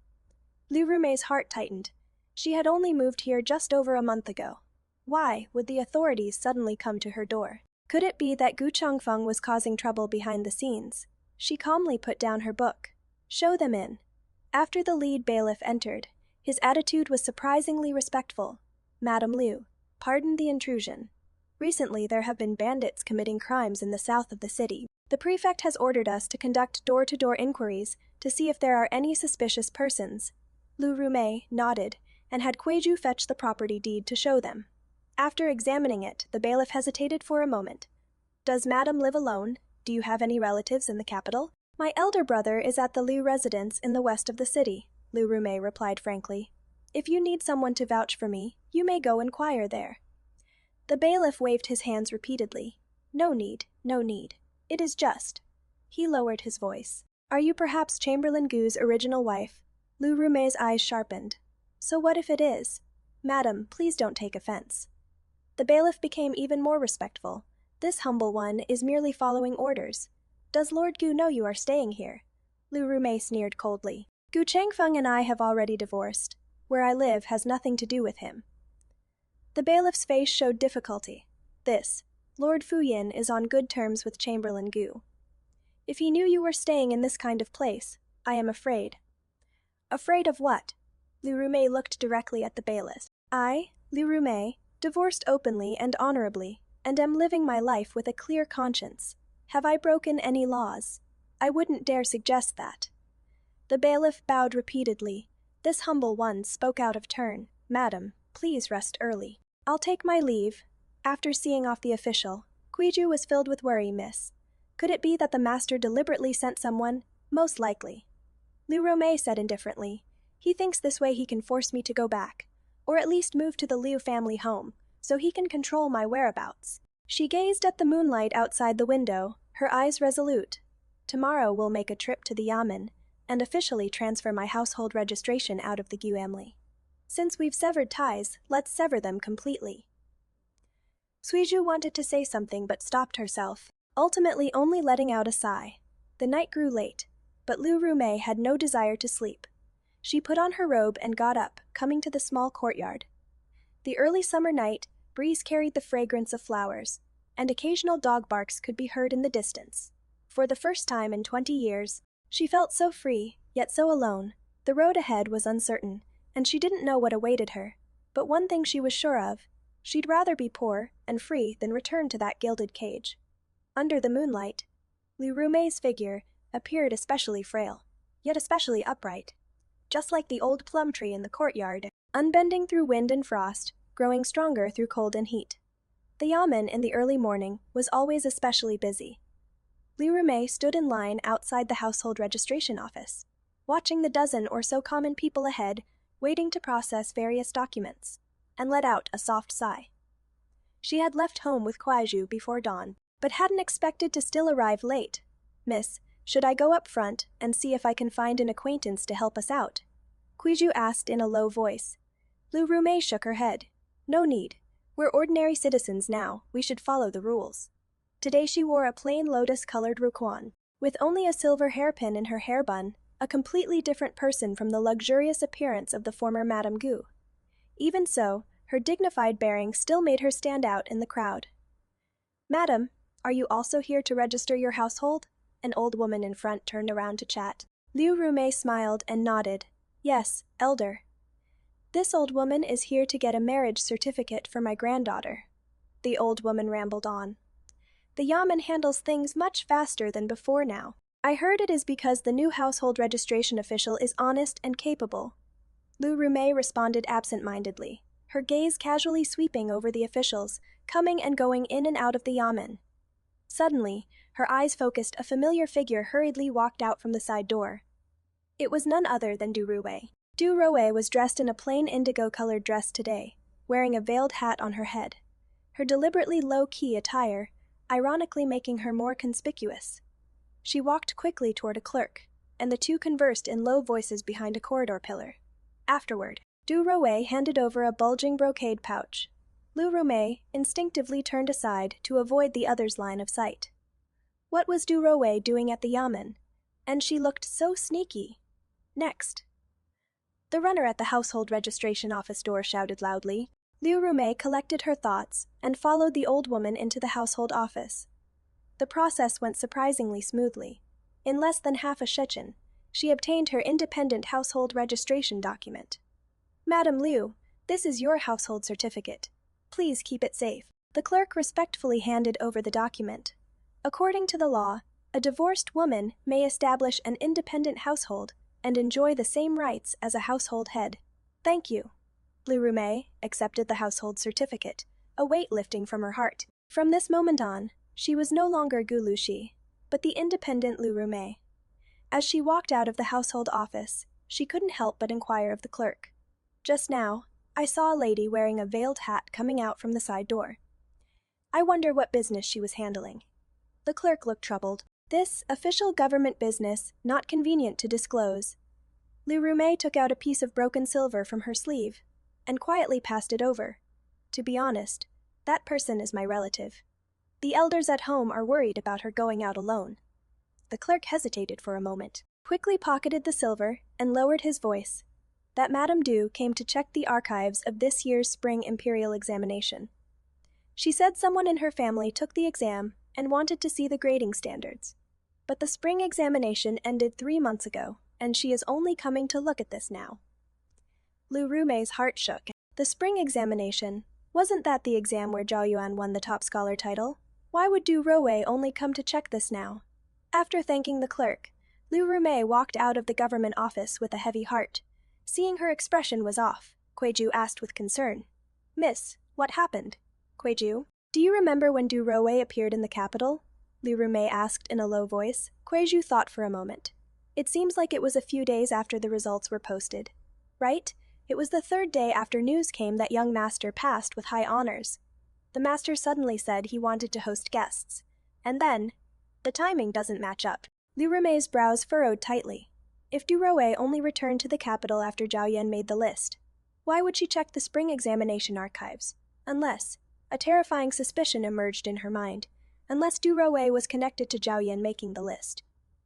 [SPEAKER 1] Liu Rumei's heart tightened. She had only moved here just over a month ago. Why would the authorities suddenly come to her door? Could it be that Gu Changfeng was causing trouble behind the scenes? She calmly put down her book. "Show them in." After the lead bailiff entered, his attitude was surprisingly respectful. "Madam Liu, pardon the intrusion. Recently there have been bandits committing crimes in the south of the city. The prefect has ordered us to conduct door-to-door inquiries to see if there are any suspicious persons." Liu Rumei nodded and had Kuiju fetch the property deed to show them. After examining it, the bailiff hesitated for a moment. "Does Madam live alone? Do you have any relatives in the capital?" "My elder brother is at the Liu residence in the west of the city," Liu Rumei replied frankly. "If you need someone to vouch for me, you may go inquire there." The bailiff waved his hands repeatedly. "No need, no need. It is just." He lowered his voice. "Are you perhaps Chamberlain Gu's original wife?" Liu Rumei's eyes sharpened. "So what if it is? Madam, please don't take offense." The bailiff became even more respectful. "This humble one is merely following orders. Does Lord Gu know you are staying here?" Liu Rumei sneered coldly. "Gu Changfeng and I have already divorced. Where I live has nothing to do with him." The bailiff's face showed difficulty. Lord Fuyin is on good terms with Chamberlain Gu. If he knew you were staying in this kind of place, I am afraid." "Afraid of what?" Liu Rumei looked directly at the bailiff. "I, Liu Rumei, divorced openly and honorably, and am living my life with a clear conscience. Have I broken any laws? I wouldn't dare suggest that." The bailiff bowed repeatedly. This humble one spoke out of turn. "Madam, please rest early. I'll take my leave." After seeing off the official, Kuiju was filled with worry, "Miss. Could it be that the master deliberately sent someone? Most likely." Liu Rumei said indifferently. "He thinks this way he can force me to go back, or at least move to the Liu family home, so he can control my whereabouts." She gazed at the moonlight outside the window, her eyes resolute. "Tomorrow we'll make a trip to the Yamen and officially transfer my household registration out of the Gu family. Since we've severed ties, let's sever them completely." Suiju wanted to say something but stopped herself, ultimately only letting out a sigh. The night grew late, but Liu Rumei had no desire to sleep. She put on her robe and got up, coming to the small courtyard. The early summer night breeze carried the fragrance of flowers, and occasional dog barks could be heard in the distance. For the first time in 20 years, she felt so free, yet so alone. The road ahead was uncertain, and she didn't know what awaited her. But one thing she was sure of: she'd rather be poor and free than return to that gilded cage. Under the moonlight, Liu Rumei's figure appeared especially frail, yet especially upright. Just like the old plum tree in the courtyard, unbending through wind and frost, growing stronger through cold and heat. The Yamen in the early morning was always especially busy. Liu Rumei stood in line outside the household registration office, watching the dozen or so common people ahead, waiting to process various documents, and let out a soft sigh. She had left home with Kuaiju before dawn, but hadn't expected to still arrive late. "Miss, should I go up front and see if I can find an acquaintance to help us out?" Kuiju asked in a low voice. Liu Rumei shook her head. "No need. We're ordinary citizens now, we should follow the rules." Today she wore a plain lotus-colored ruquan, with only a silver hairpin in her hair bun, a completely different person from the luxurious appearance of the former Madame Gu. Even so, her dignified bearing still made her stand out in the crowd. "Madam, are you also here to register your household?" An old woman in front turned around to chat. Liu Rumei smiled and nodded. "Yes, elder." "This old woman is here to get a marriage certificate for my granddaughter." The old woman rambled on. "The Yamen handles things much faster than before now. I heard it is because the new household registration official is honest and capable." Liu Rumei responded absent-mindedly, her gaze casually sweeping over the officials, coming and going in and out of the Yamen. Suddenly, her eyes focused. A familiar figure hurriedly walked out from the side door. It was none other than Du Ruwei. Du Ruwei was dressed in a plain indigo-colored dress today, wearing a veiled hat on her head. Her deliberately low-key attire, ironically making her more conspicuous. She walked quickly toward a clerk, and the two conversed in low voices behind a corridor pillar. Afterward, Du Roue handed over a bulging brocade pouch. Lu Rumei instinctively turned aside to avoid the other's line of sight. What was Du Roue doing at the yamen? And she looked so sneaky. Next. The runner at the household registration office door shouted loudly. Liu Rumei collected her thoughts and followed the old woman into the household office. The process went surprisingly smoothly. In less than half a shechen, she obtained her independent household registration document. Madam Liu, this is your household certificate. Please keep it safe. The clerk respectfully handed over the document. According to the law, a divorced woman may establish an independent household and enjoy the same rights as a household head. Thank you. Liu Rumei accepted the household certificate, a weight lifting from her heart. From this moment on, she was no longer Gu Lushi, but the independent Liu Rumei. As she walked out of the household office, she couldn't help but inquire of the clerk. Just now, I saw a lady wearing a veiled hat coming out from the side door. I wonder what business she was handling. The clerk looked troubled. This official government business not convenient to disclose. Liu Rumei took out a piece of broken silver from her sleeve and quietly passed it over. To be honest, that person is my relative. The elders at home are worried about her going out alone. The clerk hesitated for a moment, quickly pocketed the silver, and lowered his voice. That Madame Du came to check the archives of this year's spring imperial examination. She said someone in her family took the exam and wanted to see the grading standards. But the spring examination ended 3 months ago, and she is only coming to look at this now. Liu Rumei's heart shook. The spring examination, wasn't that the exam where Zhao Yuan won the top scholar title? Why would Du Roue only come to check this now? After thanking the clerk, Liu Rumei walked out of the government office with a heavy heart. Seeing her expression was off, Kueju asked with concern. Miss, what happened? Kueju, do you remember when Du Roue appeared in the capital? Liu Rumei asked in a low voice. Kueju thought for a moment. It seems like it was a few days after the results were posted. Right? It was the 3rd day after news came that young master passed with high honors. The master suddenly said he wanted to host guests. And then, the timing doesn't match up. Liu Rumei's brows furrowed tightly. If Du Roue only returned to the capital after Zhao Yan made the list, why would she check the spring examination archives? Unless, a terrifying suspicion emerged in her mind, unless Du Roue was connected to Zhao Yan making the list.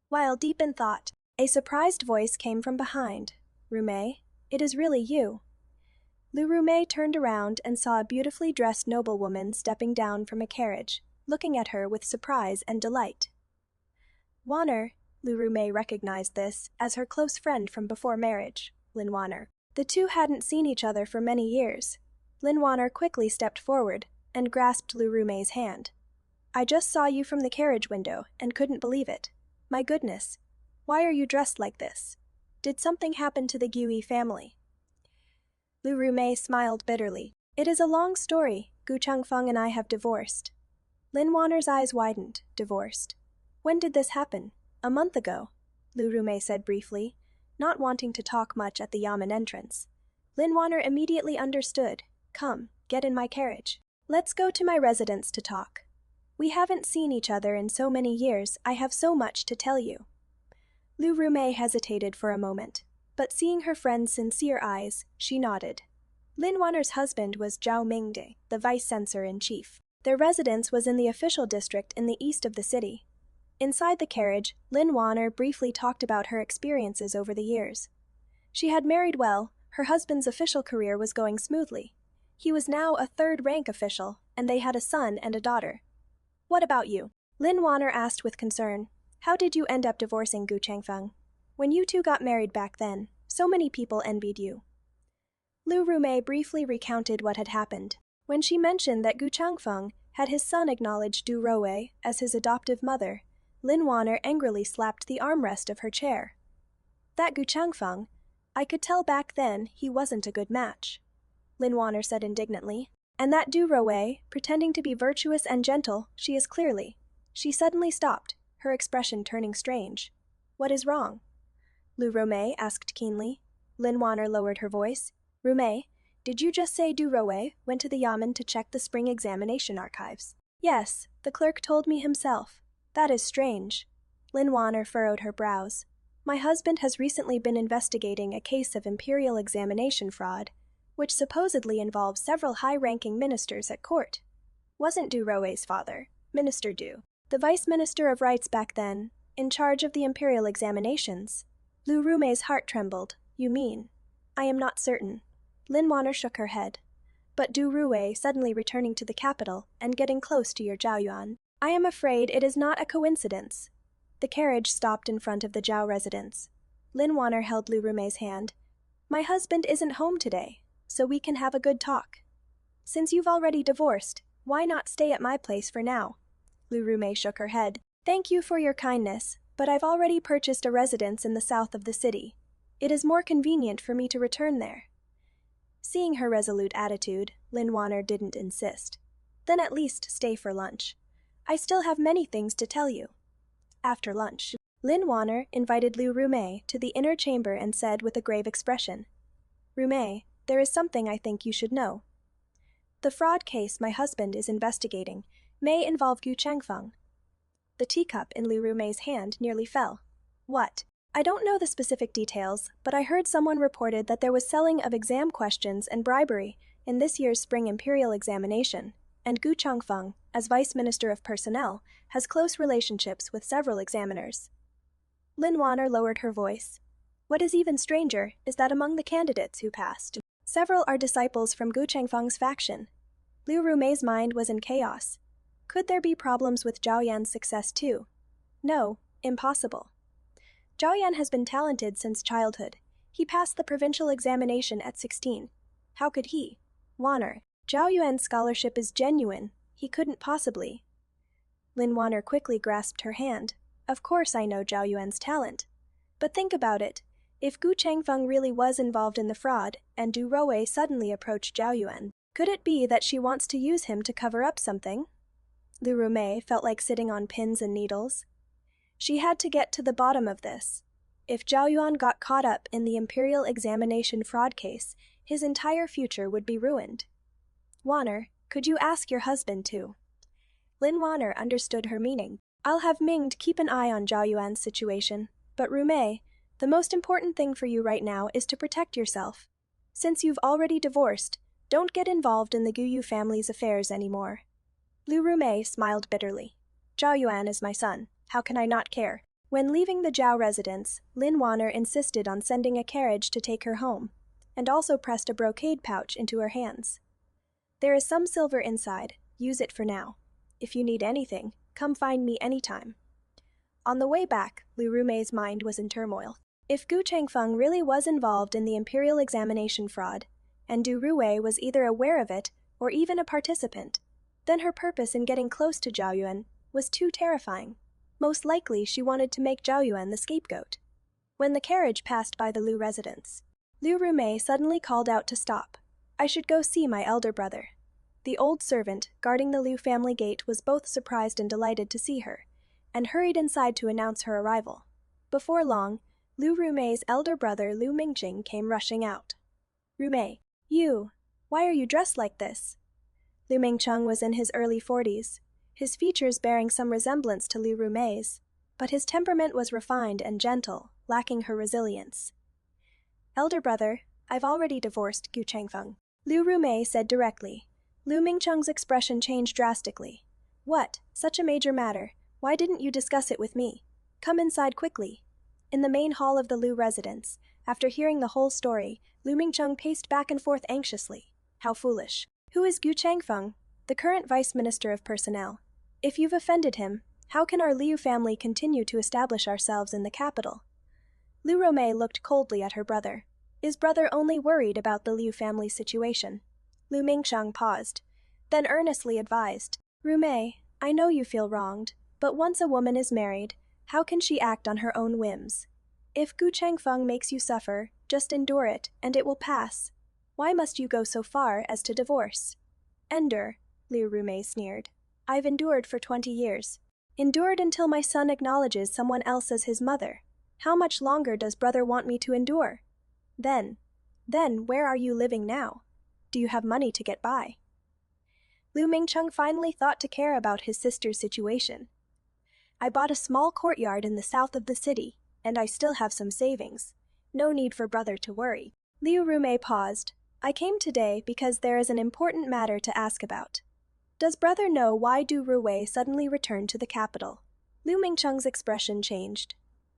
[SPEAKER 1] While deep in thought, a surprised voice came from behind. Rumei, it is really you. Liu Rumei turned around and saw a beautifully dressed noblewoman stepping down from a carriage, looking at her with surprise and delight. Wanner, Liu Rumei recognized this as her close friend from before marriage, Lin Wanner. The two hadn't seen each other for many years. Lin Wanner quickly stepped forward and grasped Liu Rumei's hand. I just saw you from the carriage window and couldn't believe it. My goodness, why are you dressed like this? Did something happen to the Gui family? Liu Rumei smiled bitterly. It is a long story. Gu Changfeng and I have divorced. Lin Wanner's eyes widened. Divorced. When did this happen? A month ago, Liu Rumei said briefly, not wanting to talk much at the yamen entrance. Lin Wanner immediately understood. Come, get in my carriage. Let's go to my residence to talk. We haven't seen each other in so many years, I have so much to tell you. Liu Rumei hesitated for a moment, but seeing her friend's sincere eyes, she nodded. Lin Wanner's husband was Zhao Mingde, the vice-censor-in-chief. Their residence was in the official district in the east of the city. Inside the carriage, Lin Wanner briefly talked about her experiences over the years. She had married well, her husband's official career was going smoothly. He was now a 3rd-rank official, and they had a son and a daughter. What about you? Lin Wanner asked with concern. How did you end up divorcing Gu Changfeng? When you two got married back then, so many people envied you. Liu Rumei briefly recounted what had happened. When she mentioned that Gu Changfeng had his son acknowledge Du Roue as his adoptive mother, Lin Wanner angrily slapped the armrest of her chair. That Gu Changfeng, I could tell back then he wasn't a good match. Lin Wanner said indignantly. And that Du Roue, pretending to be virtuous and gentle, she is clearly. She suddenly stopped, her expression turning strange. What is wrong? Liu Rumei asked keenly. Lin Wanner lowered her voice. Rumei, did you just say Du Roue went to the yamen to check the spring examination archives? Yes, the clerk told me himself. That is strange. Lin Wanner furrowed her brows. My husband has recently been investigating a case of imperial examination fraud, which supposedly involves several high-ranking ministers at court. Wasn't Du Roe's father, Minister Du, the vice minister of rights back then, in charge of the imperial examinations? Lu Rumei's heart trembled. You mean? I am not certain. Lin Wanner shook her head. But Du Rue suddenly returning to the capital and getting close to your Zhaoyuan. I am afraid it is not a coincidence. The carriage stopped in front of the Zhao residence. Lin Wanner held Lu Rumei's hand. My husband isn't home today, so we can have a good talk. Since you've already divorced, why not stay at my place for now? Lu Rumei shook her head. Thank you for your kindness, but I've already purchased a residence in the south of the city. It is more convenient for me to return there. Seeing her resolute attitude, Lin Wanner didn't insist. Then at least stay for lunch. I still have many things to tell you. After lunch, Lin Wanner invited Lu Rumei to the inner chamber and said with a grave expression, Rumei, there is something I think you should know. The fraud case my husband is investigating may involve Gu Changfeng. The teacup in Lu Rumei's hand nearly fell. What? I don't know the specific details, but I heard someone reported that there was selling of exam questions and bribery in this year's spring imperial examination, and Gu Changfeng, as Vice Minister of Personnel, has close relationships with several examiners. Lin Wanner lowered her voice. What is even stranger is that among the candidates who passed, several are disciples from Gu Changfeng's faction. Lu Rumei's mind was in chaos. Could there be problems with Zhao Yan's success too? No, impossible. Zhao Yan has been talented since childhood. He passed the provincial examination at 16. How could he? Wanner, Zhao Yuan's scholarship is genuine. He couldn't possibly. Lin Wanner quickly grasped her hand. Of course I know Zhao Yuan's talent. But think about it. If Gu Changfeng really was involved in the fraud, and Du Roe suddenly approached Zhao Yuan, could it be that she wants to use him to cover up something? Lu Rumei felt like sitting on pins and needles. She had to get to the bottom of this. If Zhao Yuan got caught up in the imperial examination fraud case, his entire future would be ruined. Wanner, could you ask your husband to? Lin Wanner understood her meaning. I'll have Minged keep an eye on Zhao Yuan's situation, but Rumei, the most important thing for you right now is to protect yourself. Since you've already divorced, don't get involved in the Guyu family's affairs anymore. Lu Rumei smiled bitterly. Zhao Yuan is my son. How can I not care? When leaving the Zhao residence, Lin Wanner insisted on sending a carriage to take her home, and also pressed a brocade pouch into her hands. There is some silver inside. Use it for now. If you need anything, come find me anytime. On the way back, Lu Rumei's mind was in turmoil. If Gu Changfeng really was involved in the imperial examination fraud, and Du Rue was either aware of it or even a participant, then her purpose in getting close to Zhao Yuan was too terrifying. Most likely she wanted to make Zhao Yuan the scapegoat. When the carriage passed by the Lu residence, Lu Rumei suddenly called out to stop. I should go see my elder brother. The old servant guarding the Lu family gate was both surprised and delighted to see her, and hurried inside to announce her arrival. Before long, Lu Rumei's elder brother Lu Mingqing came rushing out. Rumei, why are you dressed like this? Lu Mingcheng was in his early 40s, his features bearing some resemblance to Lu Rumei's, but his temperament was refined and gentle, lacking her resilience. Elder brother, I've already divorced Gu Changfeng, Lu Rumei said directly. Lu Mingcheng's expression changed drastically. What? Such a major matter. Why didn't you discuss it with me? Come inside quickly. In the main hall of the Lu residence, after hearing the whole story, Lu Mingcheng paced back and forth anxiously. How foolish. Who is Gu Changfeng? The current Vice Minister of Personnel. If you've offended him, how can our Liu family continue to establish ourselves in the capital? Lu Rumei looked coldly at her brother. Is brother only worried about the Liu family's situation? Lu Mingcheng paused, then earnestly advised, Rumei, I know you feel wronged, but once a woman is married, how can she act on her own whims? If Gu Changfeng makes you suffer, just endure it, and it will pass. Why must you go so far as to divorce? Endure, Lu Rumei sneered. I've endured for 20 years. Endured until my son acknowledges someone else as his mother. How much longer does brother want me to endure? Then, where are you living now? Do you have money to get by? Lu Mingcheng finally thought to care about his sister's situation. I bought a small courtyard in the south of the city, and I still have some savings. No need for brother to worry. Liu Rumei paused. I came today because there is an important matter to ask about. Does brother know why Du Ruwei suddenly returned to the capital? Lu Mingcheng's expression changed.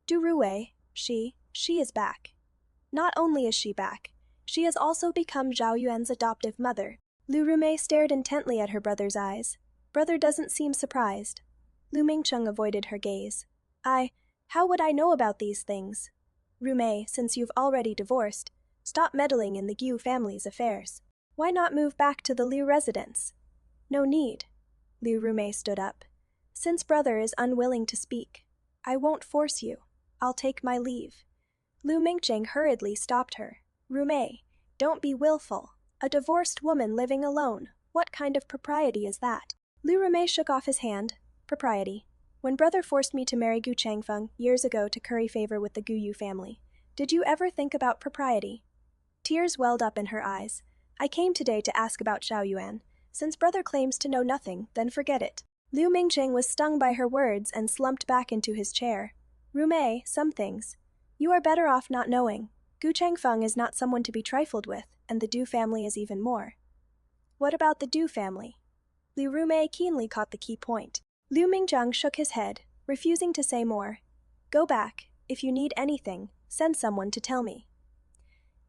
[SPEAKER 1] Du Ruwei, she is back. Not only is she back, she has also become Zhao Yuan's adoptive mother. Lu Rumei stared intently at her brother's eyes. Brother doesn't seem surprised. Lu Mingcheng avoided her gaze. How would I know about these things? Rumei, since you've already divorced, stop meddling in the Gu family's affairs. Why not move back to the Liu residence? No need. Liu Rumei stood up. Since brother is unwilling to speak, I won't force you. I'll take my leave. Lu Mingcheng hurriedly stopped her. Rumei, don't be willful. A divorced woman living alone. What kind of propriety is that? Lu Rumei shook off his hand. Propriety. When brother forced me to marry Gu Changfeng years ago to curry favor with the Gu Yu family, did you ever think about propriety? Tears welled up in her eyes. I came today to ask about Zhao Yuan. Since brother claims to know nothing, then forget it. Lu Mingcheng was stung by her words and slumped back into his chair. Rumei, some things. You are better off not knowing. Gu Changfeng is not someone to be trifled with, and the Du family is even more. What about the Du family? Liu Rumei keenly caught the key point. Lu Mingcheng shook his head, refusing to say more. Go back. If you need anything, send someone to tell me.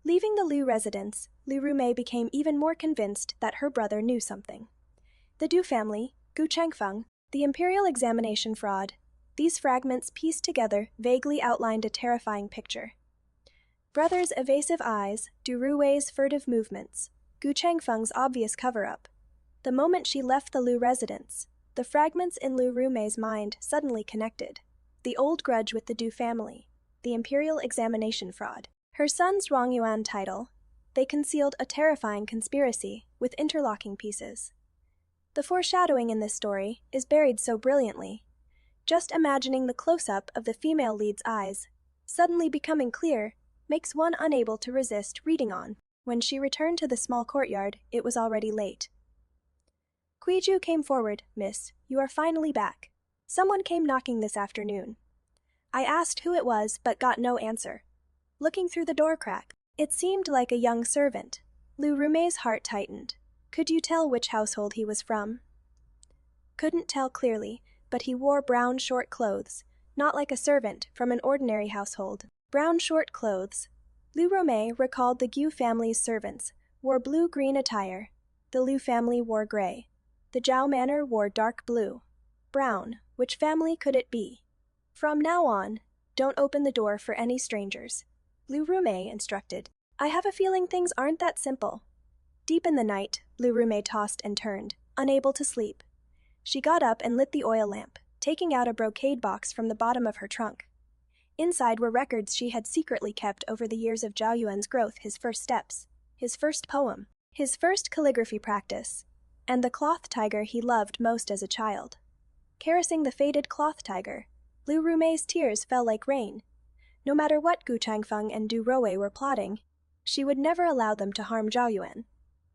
[SPEAKER 1] Leaving the Liu residence, Liu Rumei became even more convinced that her brother knew something. The Du family, Gu Changfeng, the imperial examination fraud. These fragments pieced together vaguely outlined a terrifying picture. Brother's evasive eyes, Du Ruwei's furtive movements, Gu Changfeng's obvious cover-up. The moment she left the Liu residence, the fragments in Liu Rumei's mind suddenly connected. The old grudge with the Du family, the imperial examination fraud, her son's Rongyuan title. They concealed a terrifying conspiracy with interlocking pieces. The foreshadowing in this story is buried so brilliantly. Just imagining the close-up of the female lead's eyes, suddenly becoming clear, makes one unable to resist reading on. When she returned to the small courtyard, it was already late. Kuiju came forward. Miss, you are finally back. Someone came knocking this afternoon. I asked who it was but got no answer. Looking through the door crack, it seemed like a young servant. Liu Rumei's heart tightened. Could you tell which household he was from? Couldn't tell clearly, but he wore brown short clothes, not like a servant from an ordinary household. Brown short clothes. Liu Rumei recalled the Gu family's servants wore blue-green attire. The Liu family wore gray. The Zhao manor wore dark blue. Brown. Which family could it be? From now on, don't open the door for any strangers. Liu Rumei instructed. I have a feeling things aren't that simple. Deep in the night, Liu Rumei tossed and turned, unable to sleep. She got up and lit the oil lamp, taking out a brocade box from the bottom of her trunk. Inside were records she had secretly kept over the years of Zhao Yuan's growth, his first steps, his first poem, his first calligraphy practice, and the cloth tiger he loved most as a child. Caressing the faded cloth tiger, Liu Rumei's tears fell like rain. No matter what Gu Changfeng and Du Ruwei were plotting, she would never allow them to harm Zhao Yuan.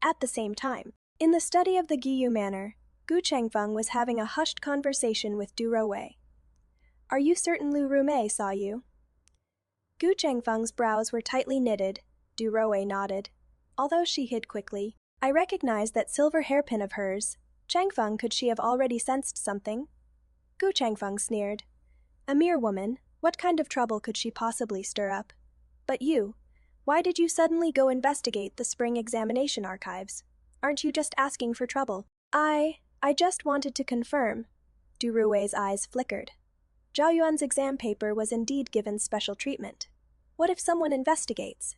[SPEAKER 1] At the same time, in the study of the Giyu manor, Gu Changfeng was having a hushed conversation with Du Ruwei. Are you certain Liu Rumei saw you? Gu Changfeng's brows were tightly knitted. Du Ruwei nodded. Although she hid quickly, I recognized that silver hairpin of hers. Changfeng, could she have already sensed something? Gu Changfeng sneered. A mere woman, what kind of trouble could she possibly stir up? But you, why did you suddenly go investigate the spring examination archives? Aren't you just asking for trouble? I just wanted to confirm. Du Ruwei's eyes flickered. Zhao Yuan's exam paper was indeed given special treatment. What if someone investigates?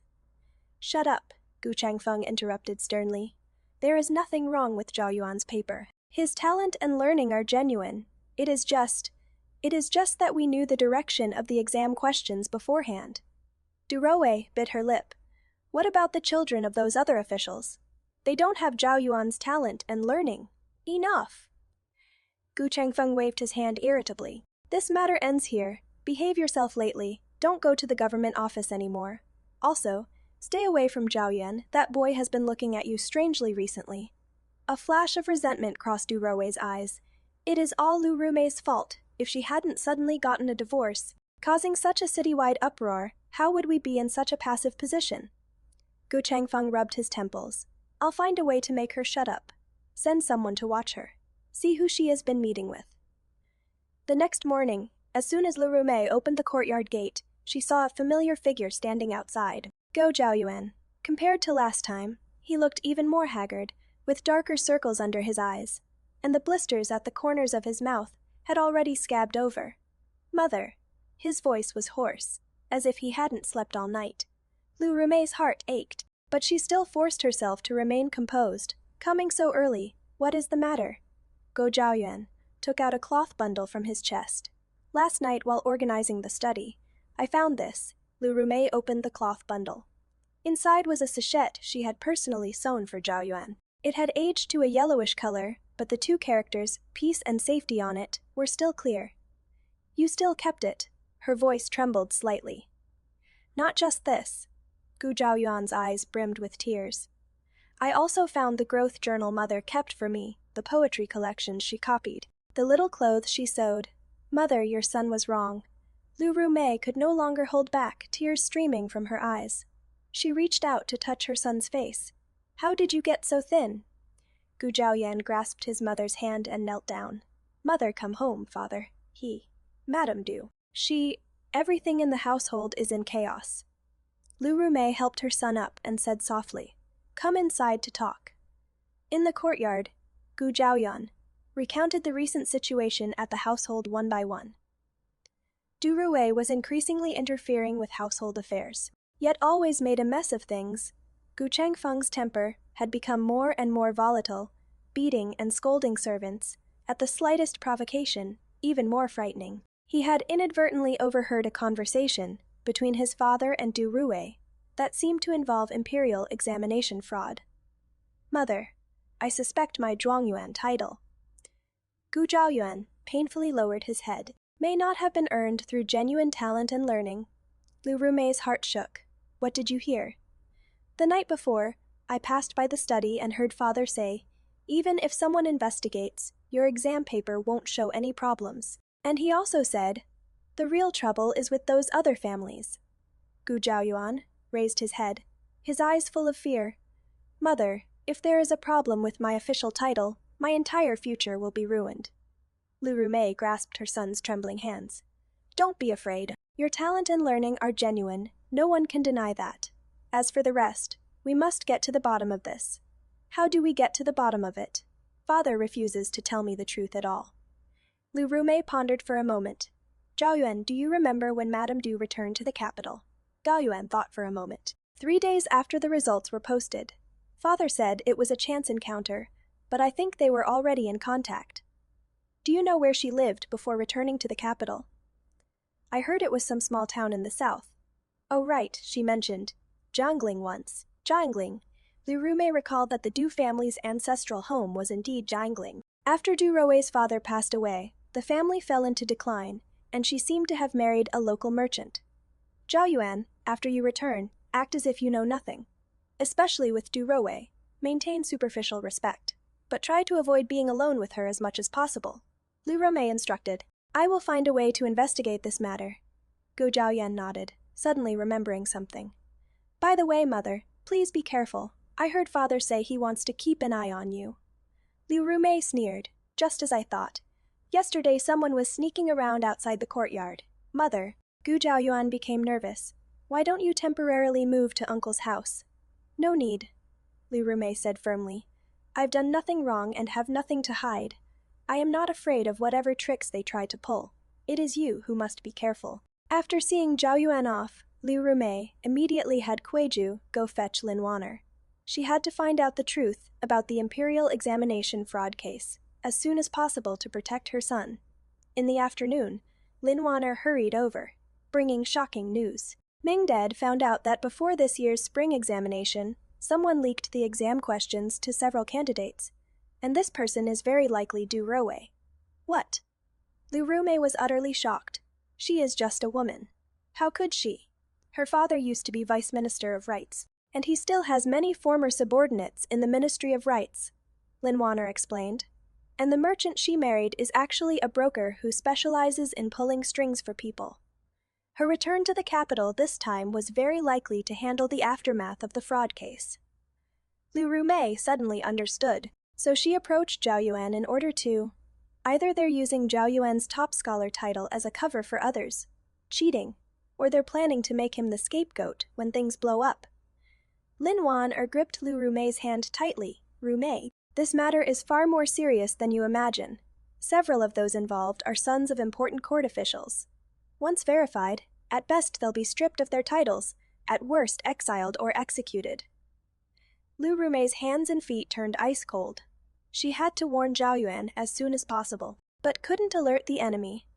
[SPEAKER 1] Shut up, Gu Changfeng interrupted sternly. There is nothing wrong with Zhao Yuan's paper. His talent and learning are genuine. It is just that we knew the direction of the exam questions beforehand. Du Ruwei bit her lip. What about the children of those other officials? They don't have Zhao Yuan's talent and learning. Enough. Gu Changfeng waved his hand irritably. This matter ends here. Behave yourself lately. Don't go to the government office anymore. Also, stay away from Zhao Yuan. That boy has been looking at you strangely recently. A flash of resentment crossed Du Roi's eyes. It is all Lu Rumei's fault. If she hadn't suddenly gotten a divorce, causing such a citywide uproar, how would we be in such a passive position? Gu Changfeng rubbed his temples. I'll find a way to make her shut up. Send someone to watch her. See who she has been meeting with. The next morning, as soon as Lu Rumei opened the courtyard gate, she saw a familiar figure standing outside. Go Zhaoyuan. Compared to last time, he looked even more haggard, with darker circles under his eyes, and the blisters at the corners of his mouth had already scabbed over. Mother. His voice was hoarse, as if he hadn't slept all night. Lu Rumei's heart ached, but she still forced herself to remain composed. Coming so early, what is the matter? Go Zhaoyuan took out a cloth bundle from his chest. Last night while organizing the study, I found this. Lu Rumei opened the cloth bundle. Inside was a sachet she had personally sewn for Zhaoyuan. It had aged to a yellowish color, but the two characters, peace and safety on it, were still clear. You still kept it. Her voice trembled slightly. Not just this. Gu Zhaoyuan's eyes brimmed with tears. I also found the growth journal Mother kept for me, the poetry collections she copied, the little clothes she sewed. Mother, your son was wrong. Lu Rumei could no longer hold back, tears streaming from her eyes. She reached out to touch her son's face. How did you get so thin? Gu Zhaoyuan grasped his mother's hand and knelt down. Mother, come home, father. Madam do. Everything in the household is in chaos. Lu Rumei helped her son up and said softly, come inside to talk. In the courtyard, Gu Zhaoyuan recounted the recent situation at the household one by one. Du Rui was increasingly interfering with household affairs, yet always made a mess of things. Gu Changfeng's temper had become more and more volatile, beating and scolding servants, at the slightest provocation, even more frightening. He had inadvertently overheard a conversation between his father and Du Rui that seemed to involve imperial examination fraud. Mother, I suspect my Zhuangyuan title. Gu Zhaoyuan painfully lowered his head. May not have been earned through genuine talent and learning. Lu Rumei's heart shook. What did you hear? The night before, I passed by the study and heard father say, even if someone investigates, your exam paper won't show any problems. And he also said, the real trouble is with those other families. Gu Zhaoyuan raised his head, his eyes full of fear. Mother, if there is a problem with my official title, my entire future will be ruined. Lu Rumei grasped her son's trembling hands. Don't be afraid. Your talent and learning are genuine. No one can deny that. As for the rest, we must get to the bottom of this. How do we get to the bottom of it? Father refuses to tell me the truth at all. Lu Rumei pondered for a moment. Zhaoyuan, do you remember when Madame Du returned to the capital? Zhaoyuan thought for a moment. 3 days after the results were posted. Father said it was a chance encounter, but I think they were already in contact. Do you know where she lived before returning to the capital? I heard it was some small town in the south. Oh right, she mentioned. Jiangling once. Jiangling. Lu Rumei recalled that the Du family's ancestral home was indeed Jiangling. After Du Rui's father passed away, the family fell into decline, and she seemed to have married a local merchant. Zhaoyuan, after you return, act as if you know nothing. Especially with Du Rui, maintain superficial respect, but try to avoid being alone with her as much as possible. Lu Rumei instructed, I will find a way to investigate this matter. Gu Zhaoyuan nodded, suddenly remembering something. By the way, Mother, please be careful. I heard Father say he wants to keep an eye on you. Lu Rumei sneered, just as I thought. Yesterday someone was sneaking around outside the courtyard. Mother, Gu Zhaoyuan became nervous. Why don't you temporarily move to Uncle's house? No need, Lu Rumei said firmly. I've done nothing wrong and have nothing to hide. I am not afraid of whatever tricks they try to pull. It is you who must be careful. After seeing Zhaoyuan off, Lu Rumei immediately had Kueju go fetch Lin Wanner. She had to find out the truth about the imperial examination fraud case as soon as possible to protect her son. In the afternoon, Lin Wanner hurried over, bringing shocking news. Mingded found out that before this year's spring examination, someone leaked the exam questions to several candidates, and this person is very likely Du Rui. What? Lu Rumei was utterly shocked. She is just a woman. How could she? Her father used to be Vice Minister of Rights, and he still has many former subordinates in the Ministry of Rights. Lin Wanner explained. And the merchant she married is actually a broker who specializes in pulling strings for people. Her return to the capital this time was very likely to handle the aftermath of the fraud case. Lu Rumei suddenly understood, so she approached Zhao Yuan in order to... Either they're using Zhao Yuan's top scholar title as a cover for others, cheating, or they're planning to make him the scapegoat when things blow up. Lin Wanner gripped Lu Rumei's hand tightly. Rumei, this matter is far more serious than you imagine. Several of those involved are sons of important court officials. Once verified, at best they'll be stripped of their titles, at worst exiled or executed. Lu Rumei's hands and feet turned ice cold. She had to warn Zhao Yuan as soon as possible, but couldn't alert the enemy.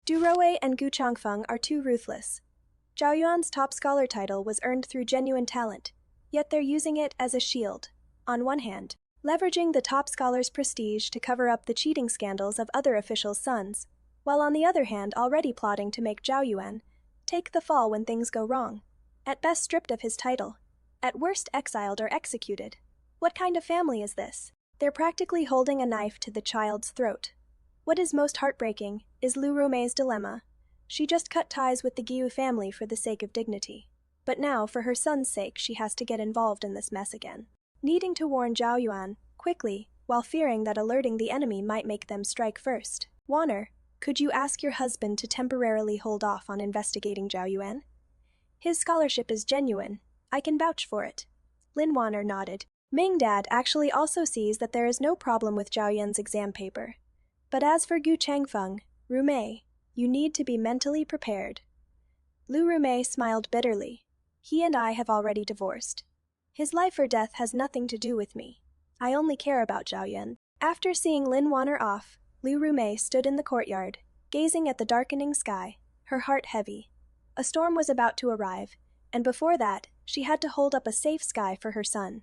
[SPEAKER 1] Du Roui and Gu Changfeng are too ruthless. Zhao Yuan's top scholar title was earned through genuine talent, yet they're using it as a shield. On one hand, leveraging the top scholar's prestige to cover up the cheating scandals of other officials' sons, while on the other hand already plotting to make Zhao Yuan take the fall when things go wrong, at best stripped of his title, at worst exiled or executed. What kind of family is this? They're practically holding a knife to the child's throat. What is most heartbreaking is Lu Rumei's dilemma. She just cut ties with the Giu family for the sake of dignity. But now, for her son's sake, she has to get involved in this mess again. Needing to warn Zhao Yuan quickly, while fearing that alerting the enemy might make them strike first. Wanner, could you ask your husband to temporarily hold off on investigating Zhao Yuan? His scholarship is genuine. I can vouch for it. Lin Wanner nodded. Ming Dad actually also sees that there is no problem with Zhao Yuan's exam paper. But as for Gu Changfeng, Rumei, you need to be mentally prepared. Lu Rumei smiled bitterly. He and I have already divorced. His life or death has nothing to do with me. I only care about Zhao Yuan. After seeing Lin Wanner off, Lu Rumei stood in the courtyard, gazing at the darkening sky, her heart heavy. A storm was about to arrive, and before that, she had to hold up a safe sky for her son.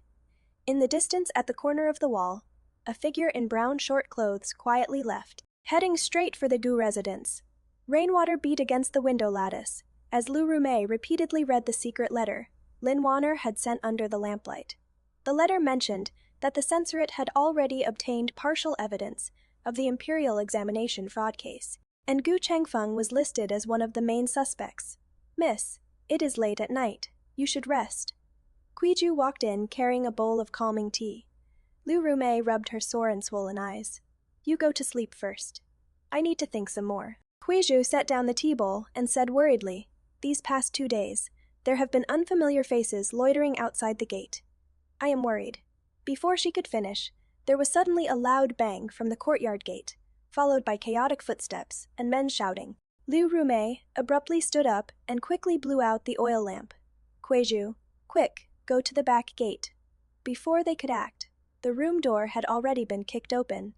[SPEAKER 1] In the distance at the corner of the wall, a figure in brown short clothes quietly left, heading straight for the Gu residence. Rainwater beat against the window lattice, as Lu Rumei repeatedly read the secret letter Lin Wanner had sent under the lamplight. The letter mentioned that the censorate had already obtained partial evidence of the imperial examination fraud case, and Gu Changfeng was listed as one of the main suspects. Miss, it is late at night. You should rest. Kuiju walked in carrying a bowl of calming tea. Lu Rumei rubbed her sore and swollen eyes. You go to sleep first. I need to think some more. Kuiju set down the tea bowl and said worriedly, these past 2 days, there have been unfamiliar faces loitering outside the gate. I am worried. Before she could finish, there was suddenly a loud bang from the courtyard gate, followed by chaotic footsteps and men shouting. Lu Rumei abruptly stood up and quickly blew out the oil lamp. Kuiju, quick, go to the back gate. Before they could act, the room door had already been kicked open.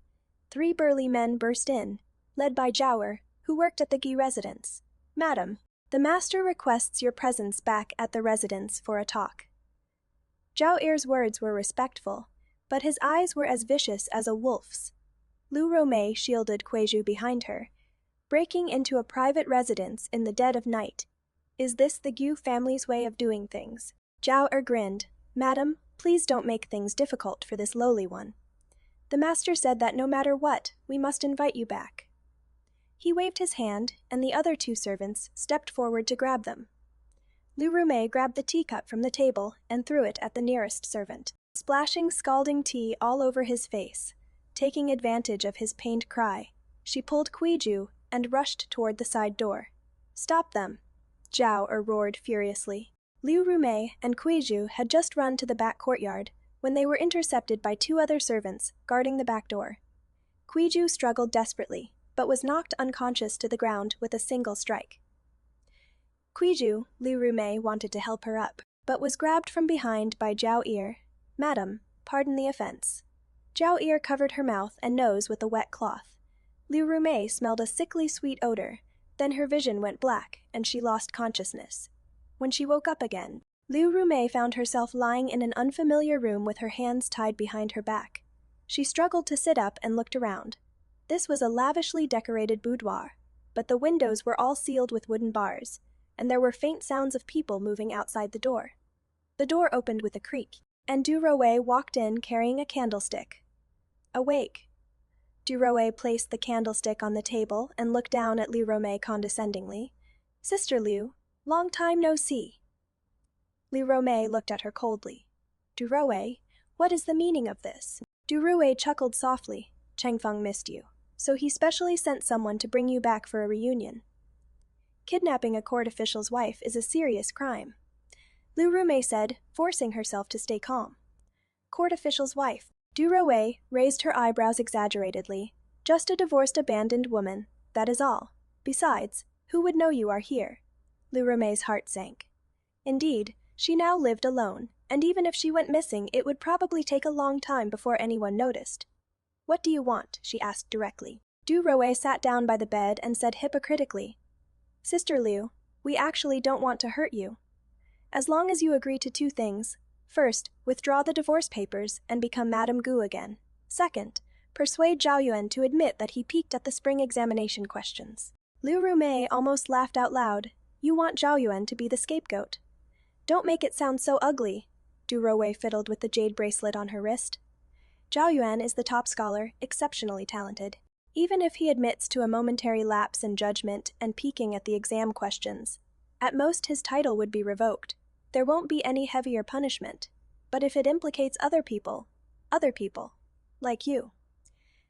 [SPEAKER 1] 3 burly men burst in, led by Zhao, who worked at the Gi residence. Madam, the master requests your presence back at the residence for a talk. Zhao Er's words were respectful, but his eyes were as vicious as a wolf's. Lu Rumei shielded Kuiju behind her, breaking into a private residence in the dead of night. Is this the Gu family's way of doing things? Zhao grinned. Madam, please don't make things difficult for this lowly one. The master said that no matter what, we must invite you back. He waved his hand, and the other 2 servants stepped forward to grab them. Lu Rumei grabbed the teacup from the table and threw it at the nearest servant, splashing scalding tea all over his face. Taking advantage of his pained cry, she pulled Kuiju and rushed toward the side door. Stop them! Zhao roared furiously. Lu Rumei and Kuiju had just run to the back courtyard when they were intercepted by 2 other servants guarding the back door. Kuiju struggled desperately, but was knocked unconscious to the ground with a single strike. Kuiju, Lu Rumei wanted to help her up, but was grabbed from behind by Zhao Er. Madam, pardon the offense. Zhao Er covered her mouth and nose with a wet cloth. Lu Rumei smelled a sickly sweet odor, then her vision went black and she lost consciousness. When she woke up again, Lu Rumei found herself lying in an unfamiliar room with her hands tied behind her back. She struggled to sit up and looked around. This was a lavishly decorated boudoir, but the windows were all sealed with wooden bars, and there were faint sounds of people moving outside the door. The door opened with a creak, and Du Roui walked in carrying a candlestick. Awake. Duroe placed the candlestick on the table and looked down at Liu Romei condescendingly. Sister Liu, long time no see. Liu Romei looked at her coldly. Duroe, what is the meaning of this? Duroe chuckled softly. Changfeng missed you, so he specially sent someone to bring you back for a reunion. Kidnapping a court official's wife is a serious crime, Liu Romei said, forcing herself to stay calm. Court official's wife. Duroe raised her eyebrows exaggeratedly. Just a divorced abandoned woman, that is all. Besides, who would know you are here? Liu Romei's heart sank. Indeed, she now lived alone, and even if she went missing, it would probably take a long time before anyone noticed. What do you want? She asked directly. Duroe sat down by the bed and said hypocritically, Sister Liu, we actually don't want to hurt you. As long as you agree to two things. First, withdraw the divorce papers and become Madame Gu again. Second, persuade Zhao Yuan to admit that he peeked at the spring examination questions. Liu Romei almost laughed out loud. You want Zhao Yuan to be the scapegoat. Don't make it sound so ugly. Duroe fiddled with the jade bracelet on her wrist. Zhao Yuan is the top scholar, exceptionally talented. Even if he admits to a momentary lapse in judgment and peeking at the exam questions, at most his title would be revoked. There won't be any heavier punishment. But if it implicates other people, like you.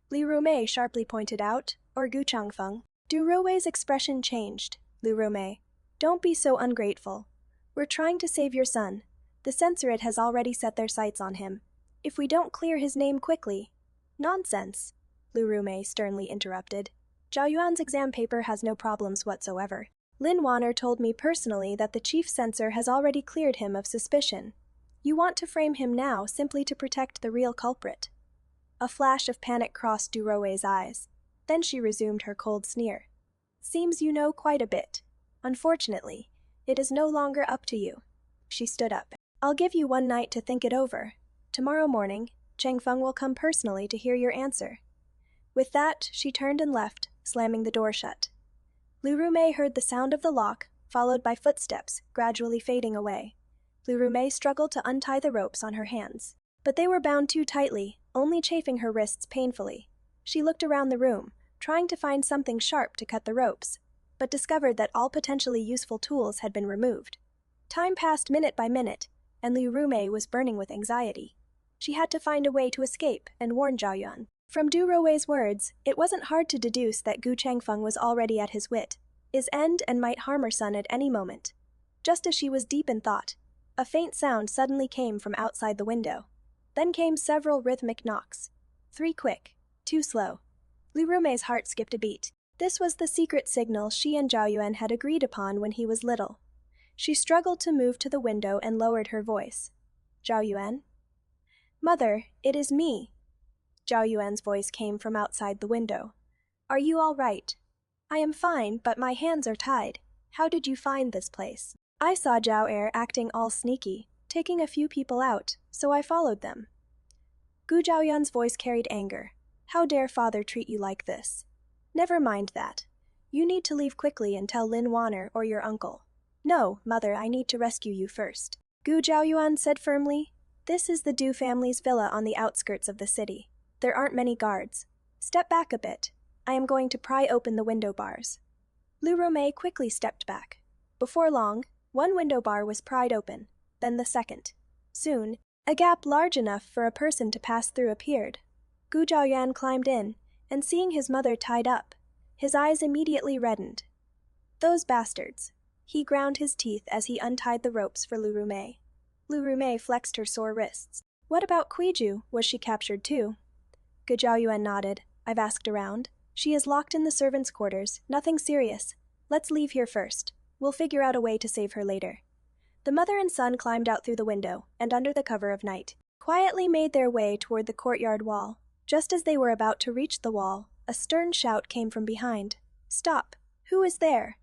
[SPEAKER 1] Liu Romei sharply pointed out, or Gu Changfeng. Duroe's expression changed. Liu Romei, don't be so ungrateful. We're trying to save your son. The censorate has already set their sights on him. If we don't clear his name quickly... Nonsense, Liu Romei sternly interrupted. Zhao Yuan's exam paper has no problems whatsoever. Lin Wanner told me personally that the chief censor has already cleared him of suspicion. You want to frame him now simply to protect the real culprit. A flash of panic crossed Duroe's eyes. Then she resumed her cold sneer. Seems you know quite a bit. Unfortunately, it is no longer up to you. She stood up. I'll give you one night to think it over. Tomorrow morning, Changfeng will come personally to hear your answer. With that, she turned and left, slamming the door shut. Liu Romei heard the sound of the lock, followed by footsteps, gradually fading away. Liu Romei struggled to untie the ropes on her hands. But they were bound too tightly, only chafing her wrists painfully. She looked around the room, trying to find something sharp to cut the ropes, but discovered that all potentially useful tools had been removed. Time passed minute by minute, and Liu Romei was burning with anxiety. She had to find a way to escape and warn Zhao Yuan. From Duroe's words, it wasn't hard to deduce that Gu Changfeng was already at his wit's end and might harm her son at any moment. Just as she was deep in thought, a faint sound suddenly came from outside the window. Then came several rhythmic knocks. 3 quick, 2 slow. Liu Romei's heart skipped a beat. This was the secret signal she and Zhao Yuan had agreed upon when he was little. She struggled to move to the window and lowered her voice. Zhao Yuan? Mother, it is me. Zhao Yuan's voice came from outside the window. Are you all right? I am fine, but my hands are tied. How did you find this place? I saw Zhao Er acting all sneaky, taking a few people out, so I followed them. Gu Zhaoyan's voice carried anger. How dare father treat you like this? Never mind that. You need to leave quickly and tell Lin Wanner or your uncle. No, mother, I need to rescue you first. Gu Zhaoyuan said firmly. This is the Du family's villa on the outskirts of the city. There aren't many guards. Step back a bit. I am going to pry open the window bars. Liu Romei quickly stepped back. Before long, one window bar was pried open, then the second. Soon, a gap large enough for a person to pass through appeared. Gu Zhaoyan climbed in, and seeing his mother tied up, his eyes immediately reddened. Those bastards. He ground his teeth as he untied the ropes for Liu Romei. Liu Romei flexed her sore wrists. What about Kuiju? Was she captured too? Gu Zhaoyuan nodded. I've asked around. She is locked in the servants' quarters. Nothing serious. Let's leave here first. We'll figure out a way to save her later. The mother and son climbed out through the window, and under the cover of night, quietly made their way toward the courtyard wall. Just as they were about to reach the wall, a stern shout came from behind. Stop! Who is there?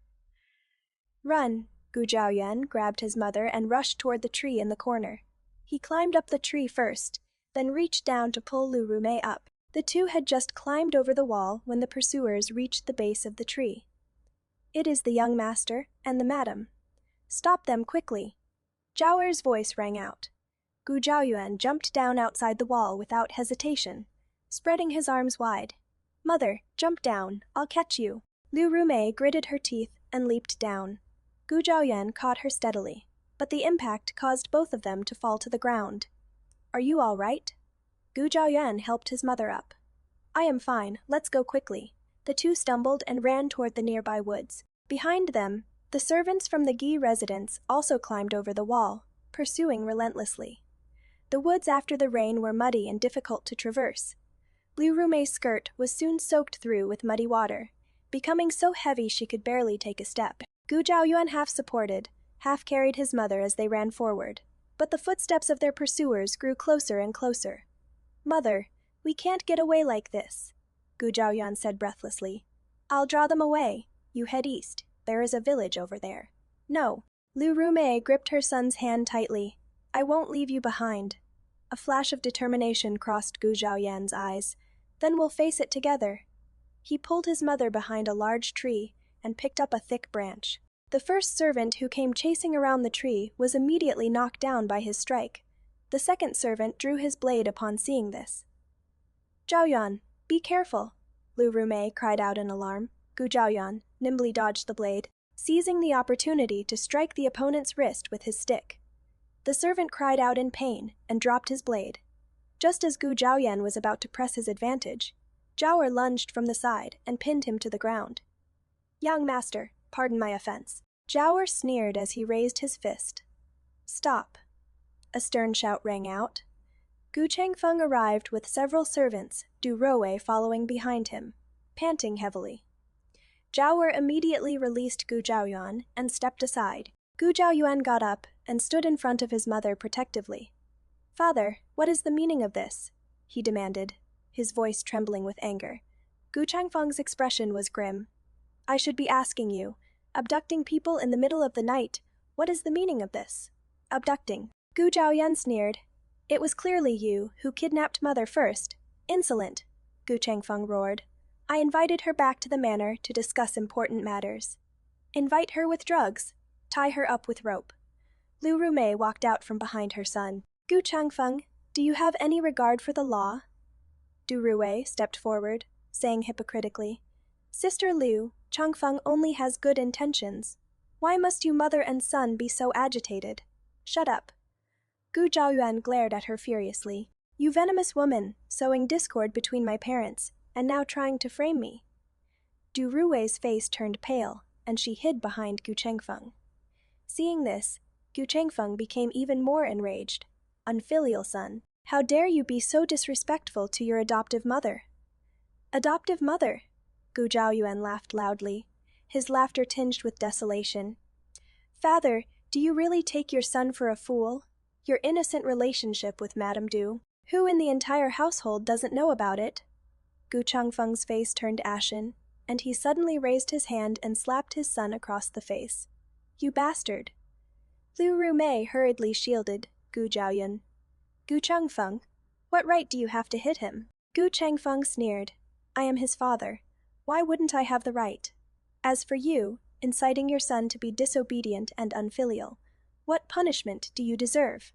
[SPEAKER 1] Run! Gu Zhaoyan grabbed his mother and rushed toward the tree in the corner. He climbed up the tree first, then reached down to pull Liu Romei up. The two had just climbed over the wall when the pursuers reached the base of the tree. It is the young master and the madam. Stop them quickly! Zhao Er's voice rang out. Gu Zhaoyuan jumped down outside the wall without hesitation. spreading his arms wide. "Mother, jump down, I'll catch you." Liu Rumei gritted her teeth and leaped down. Gu Zhaoyuan caught her steadily, but the impact caused both of them to fall to the ground. "Are you all right?" Gu Zhaoyuan helped his mother up. "I am fine, let's go quickly." The two stumbled and ran toward the nearby woods. Behind them, the servants from the Gi residence also climbed over the wall, pursuing relentlessly. The woods after the rain were muddy and difficult to traverse. Liu Rumei's skirt was soon soaked through with muddy water, becoming so heavy she could barely take a step. Gu Zhaoyuan half supported, half carried his mother as they ran forward, but the footsteps of their pursuers grew closer and closer. "Mother, we can't get away like this," Gu Zhaoyuan said breathlessly. "I'll draw them away. You head east. There is a village over there." "No." Liu Rumei gripped her son's hand tightly. "I won't leave you behind." A flash of determination crossed Gu Zhaoyuan's eyes. "Then we'll face it together." He pulled his mother behind a large tree and picked up a thick branch. The first servant who came chasing around the tree was immediately knocked down by his strike. The second servant drew his blade upon seeing this. "Zhaoyuan, be careful," Liu Rumei cried out in alarm. Gu Zhaoyuan nimbly dodged the blade, seizing the opportunity to strike the opponent's wrist with his stick. The servant cried out in pain and dropped his blade. Just as Gu Zhaoyuan was about to press his advantage, Zhaoer lunged from the side and pinned him to the ground. "Young master, pardon my offense." Zhaoer sneered as he raised his fist. "Stop." A stern shout rang out. Gu Changfeng arrived with several servants, Du Roe following behind him, panting heavily. Zhaoer immediately released Gu Zhaoyuan and stepped aside. Gu Zhaoyuan got up and stood in front of his mother protectively. "Father, what is the meaning of this?" he demanded, his voice trembling with anger. Gu Changfeng's expression was grim. "I should be asking you, abducting people in the middle of the night, what is the meaning of this?" "Abducting." Gu Zhaoyuan sneered. "It was clearly you who kidnapped mother first. Insolent," Gu Changfeng roared. "I invited her back to the manor to discuss important matters." "Invite her with drugs. Tie her up with rope." Liu Rumei walked out from behind her son. "Gu Changfeng, do you have any regard for the law?" Du Rue stepped forward, saying hypocritically, "Sister Liu, Changfeng only has good intentions. Why must you mother and son be so agitated?" "Shut up." Gu Zhaoyuan glared at her furiously. "You venomous woman, sowing discord between my parents, and now trying to frame me." Du Rue's face turned pale, and she hid behind Gu Chengfeng. Seeing this, Gu Chengfeng became even more enraged. "Unfilial son, how dare you be so disrespectful to your adoptive mother?" "Adoptive mother?" Gu Zhaoyuan laughed loudly, his laughter tinged with desolation. "Father, do you really take your son for a fool? Your innocent relationship with Madame Du, who in the entire household doesn't know about it?" Gu Changfeng's face turned ashen, and he suddenly raised his hand and slapped his son across the face. "You bastard." Liu Rumei hurriedly shielded Gu Zhaoyuan. "Gu Changfeng, what right do you have to hit him?" Gu Changfeng sneered. "I am his father. Why wouldn't I have the right? As for you, inciting your son to be disobedient and unfilial, what punishment do you deserve?"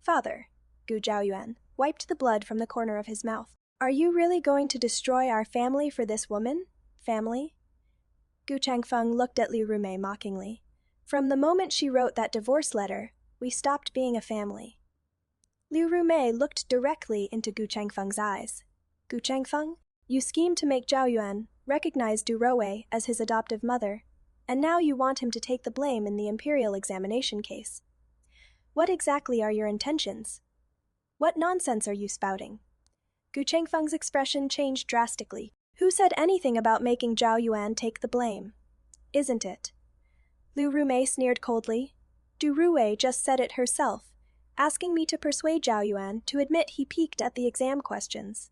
[SPEAKER 1] "Father," Gu Zhaoyuan wiped the blood from the corner of his mouth. "Are you really going to destroy our family for this woman? Family?" Gu Changfeng looked at Liu Rumei mockingly. "From the moment she wrote that divorce letter, we stopped being a family." Liu Rumei looked directly into Gu Changfeng's eyes. "Gu Changfeng, you schemed to make Zhaoyuan recognize Du Roe as his adoptive mother, and now you want him to take the blame in the imperial examination case. What exactly are your intentions? What nonsense are you spouting?" Gu Chengfeng's expression changed drastically. "Who said anything about making Zhaoyuan take the blame? Isn't it?" Liu Rumei sneered coldly. "Du Rue just said it herself, asking me to persuade Zhaoyuan to admit he peeked at the exam questions."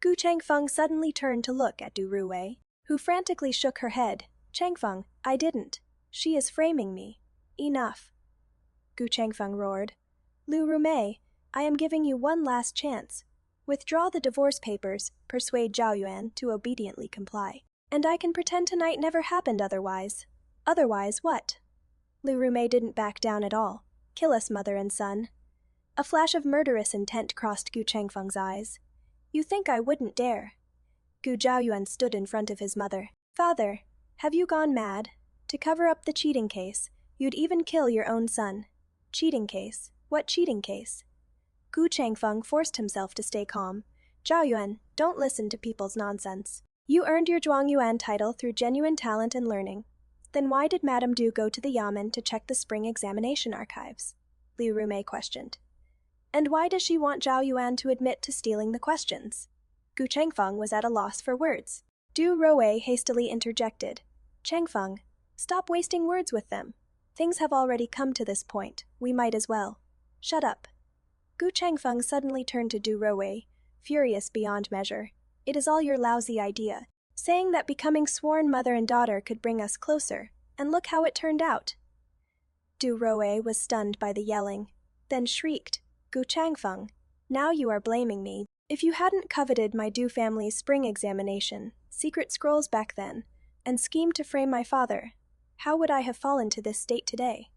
[SPEAKER 1] Gu Changfeng suddenly turned to look at Du Rue, who frantically shook her head. "Changfeng, I didn't. She is framing me. Enough." Gu Changfeng roared. "Liu Rumei, I am giving you one last chance. Withdraw the divorce papers, persuade Zhaoyuan to obediently comply. And I can pretend tonight never happened otherwise." "Otherwise what?" Liu Rumei didn't back down at all. "Kill us, mother and son." A flash of murderous intent crossed Gu Changfeng's eyes. You think I wouldn't dare? Gu Zhaoyuan stood in front of his mother. Father, have you gone mad? To cover up the cheating case, you'd even kill your own son. Cheating case? What cheating case? Gu Changfeng forced himself to stay calm. Zhaoyuan, don't listen to people's nonsense. You earned your Zhuangyuan title through genuine talent and learning. Then why did Madame Du go to the Yamen to check the spring examination archives? Liu Rumei questioned. And why does she want Zhao Yuan to admit to stealing the questions? Gu Changfeng was at a loss for words. Du Rowei hastily interjected. Changfeng, stop wasting words with them. Things have already come to this point. We might as well. Shut up. Gu Changfeng suddenly turned to Du Rowei, furious beyond measure. It is all your lousy idea, saying that becoming sworn mother and daughter could bring us closer, and look how it turned out. Du Rowei was stunned by the yelling, then shrieked, Gu Changfeng, now you are blaming me. If you hadn't coveted my Du family's spring examination, secret scrolls back then, and schemed to frame my father, how would I have fallen to this state today?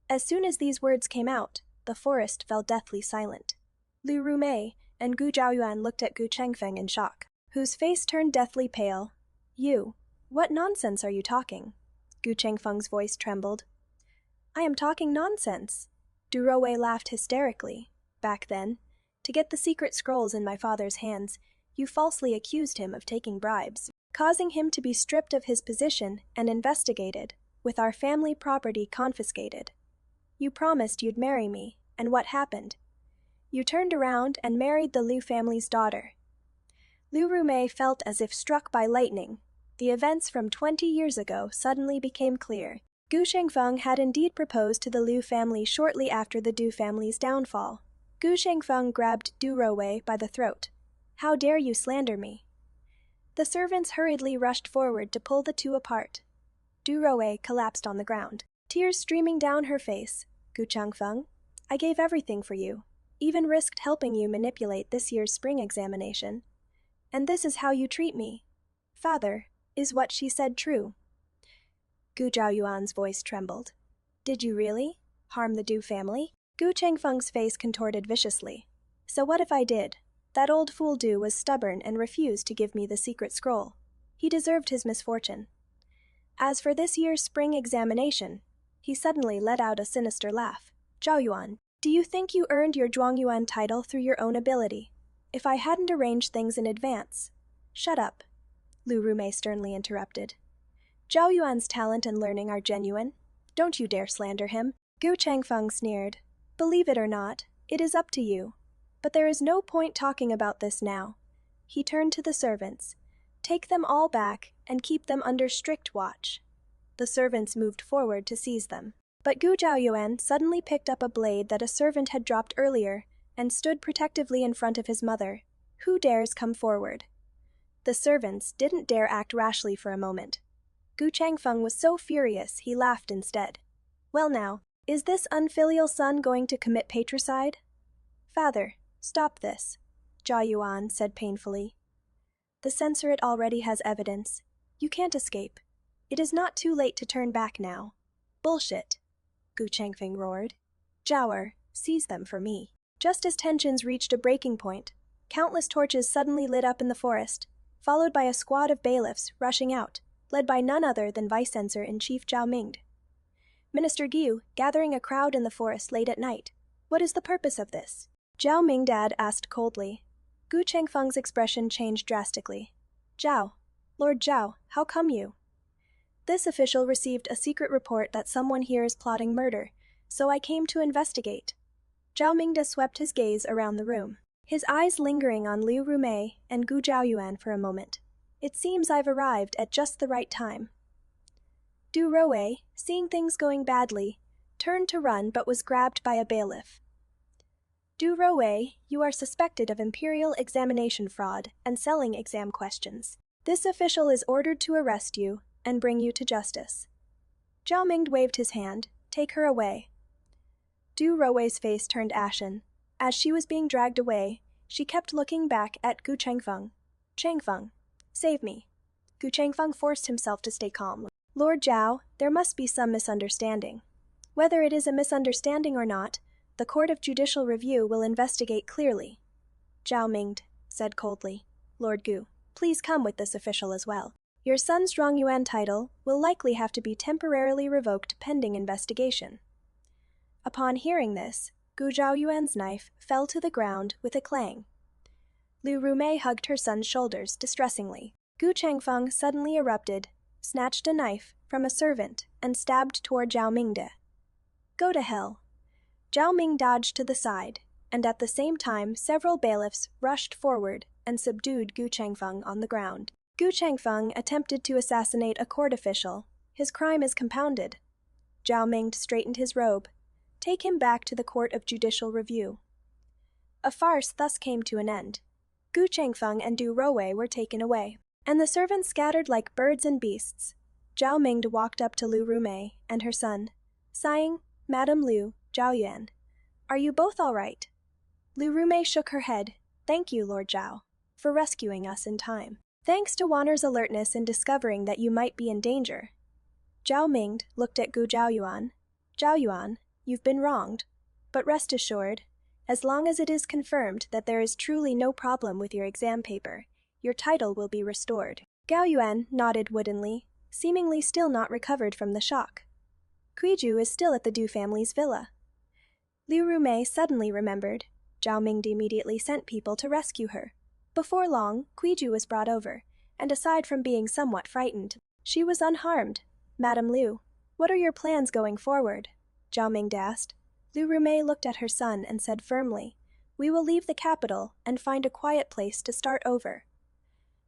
[SPEAKER 1] As soon as these words came out, the forest fell deathly silent. Liu Rumei and Gu Zhaoyuan looked at Gu Changfeng in shock, whose face turned deathly pale. You, what nonsense are you talking? Gu Changfeng's voice trembled. I am talking nonsense. Du Rowei laughed hysterically. Back then, to get the secret scrolls in my father's hands, you falsely accused him of taking bribes, causing him to be stripped of his position and investigated, with our family property confiscated. You promised you'd marry me, and what happened? You turned around and married the Liu family's daughter. Liu Rumei felt as if struck by lightning. The events from 20 years ago suddenly became clear. Gu Shengfeng had indeed proposed to the Liu family shortly after the Du family's downfall. Gu Shengfeng grabbed Du Rowei by the throat. How dare you slander me? The servants hurriedly rushed forward to pull the two apart. Du Rowei collapsed on the ground, tears streaming down her face. Gu Changfeng, I gave everything for you, even risked helping you manipulate this year's spring examination. And this is how you treat me. Father, is what she said true? Gu Zhaoyuan's voice trembled. Did you really harm the Du family? Gu Changfeng's face contorted viciously. So what if I did? That old fool Du was stubborn and refused to give me the secret scroll. He deserved his misfortune. As for this year's spring examination, he suddenly let out a sinister laugh. Zhaoyuan, do you think you earned your Zhuangyuan title through your own ability? If I hadn't arranged things in advance. Shut up, Liu Rumei sternly interrupted. Zhao Yuan's talent and learning are genuine. Don't you dare slander him. Gu Changfeng sneered. Believe it or not, it is up to you. But there is no point talking about this now. He turned to the servants. Take them all back and keep them under strict watch. The servants moved forward to seize them. But Gu Zhaoyuan suddenly picked up a blade that a servant had dropped earlier and stood protectively in front of his mother. Who dares come forward? The servants didn't dare act rashly for a moment. Gu Changfeng was so furious he laughed instead. Well now, is this unfilial son going to commit patricide? Father, stop this, Zhao Yuan said painfully. The censorate already has evidence. You can't escape. It is not too late to turn back now. Bullshit, Gu Changfeng roared. Zhaoer, seize them for me. Just as tensions reached a breaking point, countless torches suddenly lit up in the forest, followed by a squad of bailiffs rushing out, led by none other than Vice-Censor-in-Chief Zhao Mingde. Minister Giu, gathering a crowd in the forest late at night. What is the purpose of this? Zhao Mingdad asked coldly. Gu Changfeng's expression changed drastically. Zhao, Lord Zhao, how come you? This official received a secret report that someone here is plotting murder, so I came to investigate. Zhao Mingde swept his gaze around the room, his eyes lingering on Liu Rumei and Gu Zhaoyuan for a moment. It seems I've arrived at just the right time. Du Rowei, seeing things going badly, turned to run but was grabbed by a bailiff. Du Rowei, you are suspected of imperial examination fraud and selling exam questions. This official is ordered to arrest you and bring you to justice. Zhao Mingde waved his hand. Take her away. Du Rowei's face turned ashen. As she was being dragged away, she kept looking back at Gu Changfeng. Changfeng, save me. Gu Changfeng forced himself to stay calm. Lord Zhao, there must be some misunderstanding. Whether it is a misunderstanding or not, the Court of Judicial Review will investigate clearly. Zhao Mingde, said coldly. Lord Gu, please come with this official as well. Your son's Zhuangyuan title will likely have to be temporarily revoked pending investigation. Upon hearing this, Gu Zhaoyuan's knife fell to the ground with a clang. Lu Rumei hugged her son's shoulders distressingly. Gu Changfeng suddenly erupted, snatched a knife from a servant, and stabbed toward Zhao Mingde. Go to hell. Zhao Ming dodged to the side, and at the same time several bailiffs rushed forward and subdued Gu Changfeng on the ground. Gu Changfeng attempted to assassinate a court official. His crime is compounded. Zhao Ming straightened his robe. Take him back to the Court of Judicial Review. A farce thus came to an end. Gu Changfeng and Du Rowei were taken away, and the servants scattered like birds and beasts. Zhao Ming walked up to Lu Rumei and her son, sighing, Madam Lu, Zhao Yuan, are you both all right? Lu Rumei shook her head. Thank you, Lord Zhao, for rescuing us in time. Thanks to Wanner's alertness in discovering that you might be in danger. Zhao Ming looked at Gu Zhaoyuan. Zhaoyuan, you've been wronged, but rest assured, as long as it is confirmed that there is truly no problem with your exam paper, your title will be restored. Gao Yuan nodded woodenly, seemingly still not recovered from the shock. Kuiju is still at the Du family's villa. Liu Rumei suddenly remembered. Zhao Ming immediately sent people to rescue her. Before long, Kuiju was brought over, and aside from being somewhat frightened, she was unharmed. Madam Liu, what are your plans going forward? Zhao Ming asked. Liu Rumei looked at her son and said firmly, we will leave the capital and find a quiet place to start over.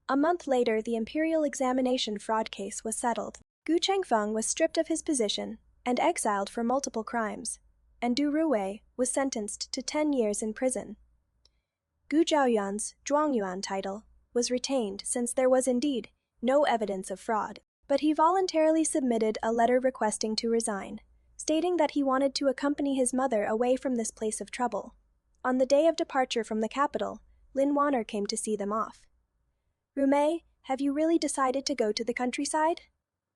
[SPEAKER 1] A month later, the imperial examination fraud case was settled. Gu Changfeng was stripped of his position and exiled for multiple crimes, and Du Ruwei was sentenced to 10 years in prison. Gu Zhaoyuan's Zhuangyuan title was retained since there was indeed no evidence of fraud, but he voluntarily submitted a letter requesting to resign, stating that he wanted to accompany his mother away from this place of trouble. On the day of departure from the capital, Lin Wanner came to see them off. Rumei, have you really decided to go to the countryside?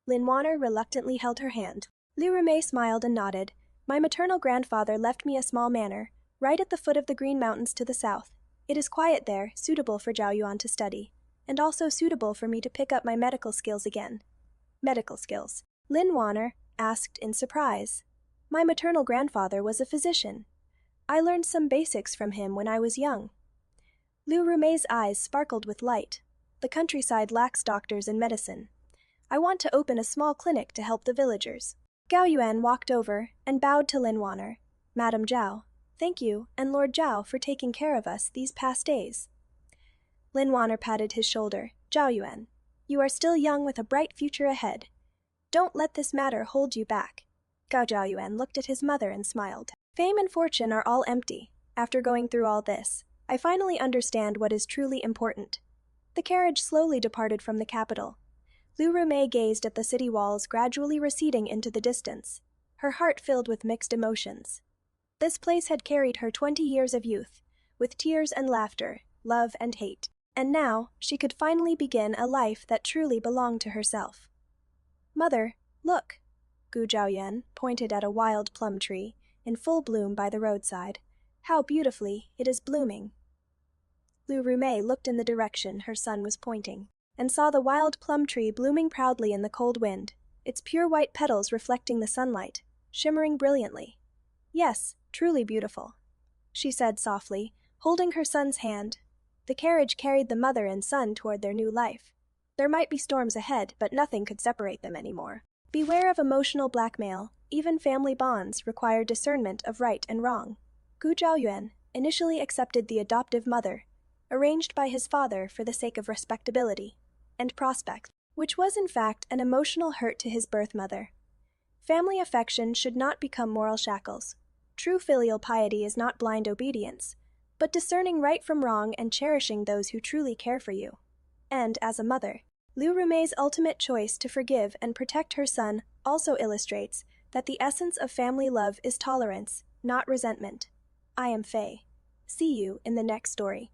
[SPEAKER 1] Lin Wanner reluctantly held her hand. Liu Rumei smiled and nodded. My maternal grandfather left me a small manor, right at the foot of the Green Mountains to the south. It is quiet there, suitable for Zhao Yuan to study, and also suitable for me to pick up my medical skills again. Medical skills? Lin Wanner asked in surprise. My maternal grandfather was a physician. I learned some basics from him when I was young. Liu Rumei's eyes sparkled with light. The countryside lacks doctors and medicine. I want to open a small clinic to help the villagers. Gao Yuan walked over and bowed to Lin Wanner. Madam Zhao, thank you and Lord Zhao for taking care of us these past days. Lin Wanner patted his shoulder. Zhao Yuan, you are still young with a bright future ahead. Don't let this matter hold you back. Gao Zhaoyuan looked at his mother and smiled. Fame and fortune are all empty. After going through all this, I finally understand what is truly important. The carriage slowly departed from the capital. Liu Rumei gazed at the city walls gradually receding into the distance, her heart filled with mixed emotions. This place had carried her 20 years of youth, with tears and laughter, love and hate, and now she could finally begin a life that truly belonged to herself. Mother, look! Gu Zhaoyuan pointed at a wild plum tree, in full bloom by the roadside. How beautifully it is blooming. Liu Rumei looked in the direction her son was pointing, and saw the wild plum tree blooming proudly in the cold wind, its pure white petals reflecting the sunlight, shimmering brilliantly. Yes, truly beautiful, she said softly, holding her son's hand. The carriage carried the mother and son toward their new life. There might be storms ahead, but nothing could separate them anymore. Beware of emotional blackmail. Even family bonds require discernment of right and wrong. Gu Zhaoyuan initially accepted the adoptive mother, arranged by his father for the sake of respectability and prospect, which was in fact an emotional hurt to his birth mother. Family affection should not become moral shackles. True filial piety is not blind obedience, but discerning right from wrong and cherishing those who truly care for you. And, as a mother, Liu Rumei's ultimate choice to forgive and protect her son also illustrates that the essence of family love is tolerance, not resentment. I am Faye. See you in the next story.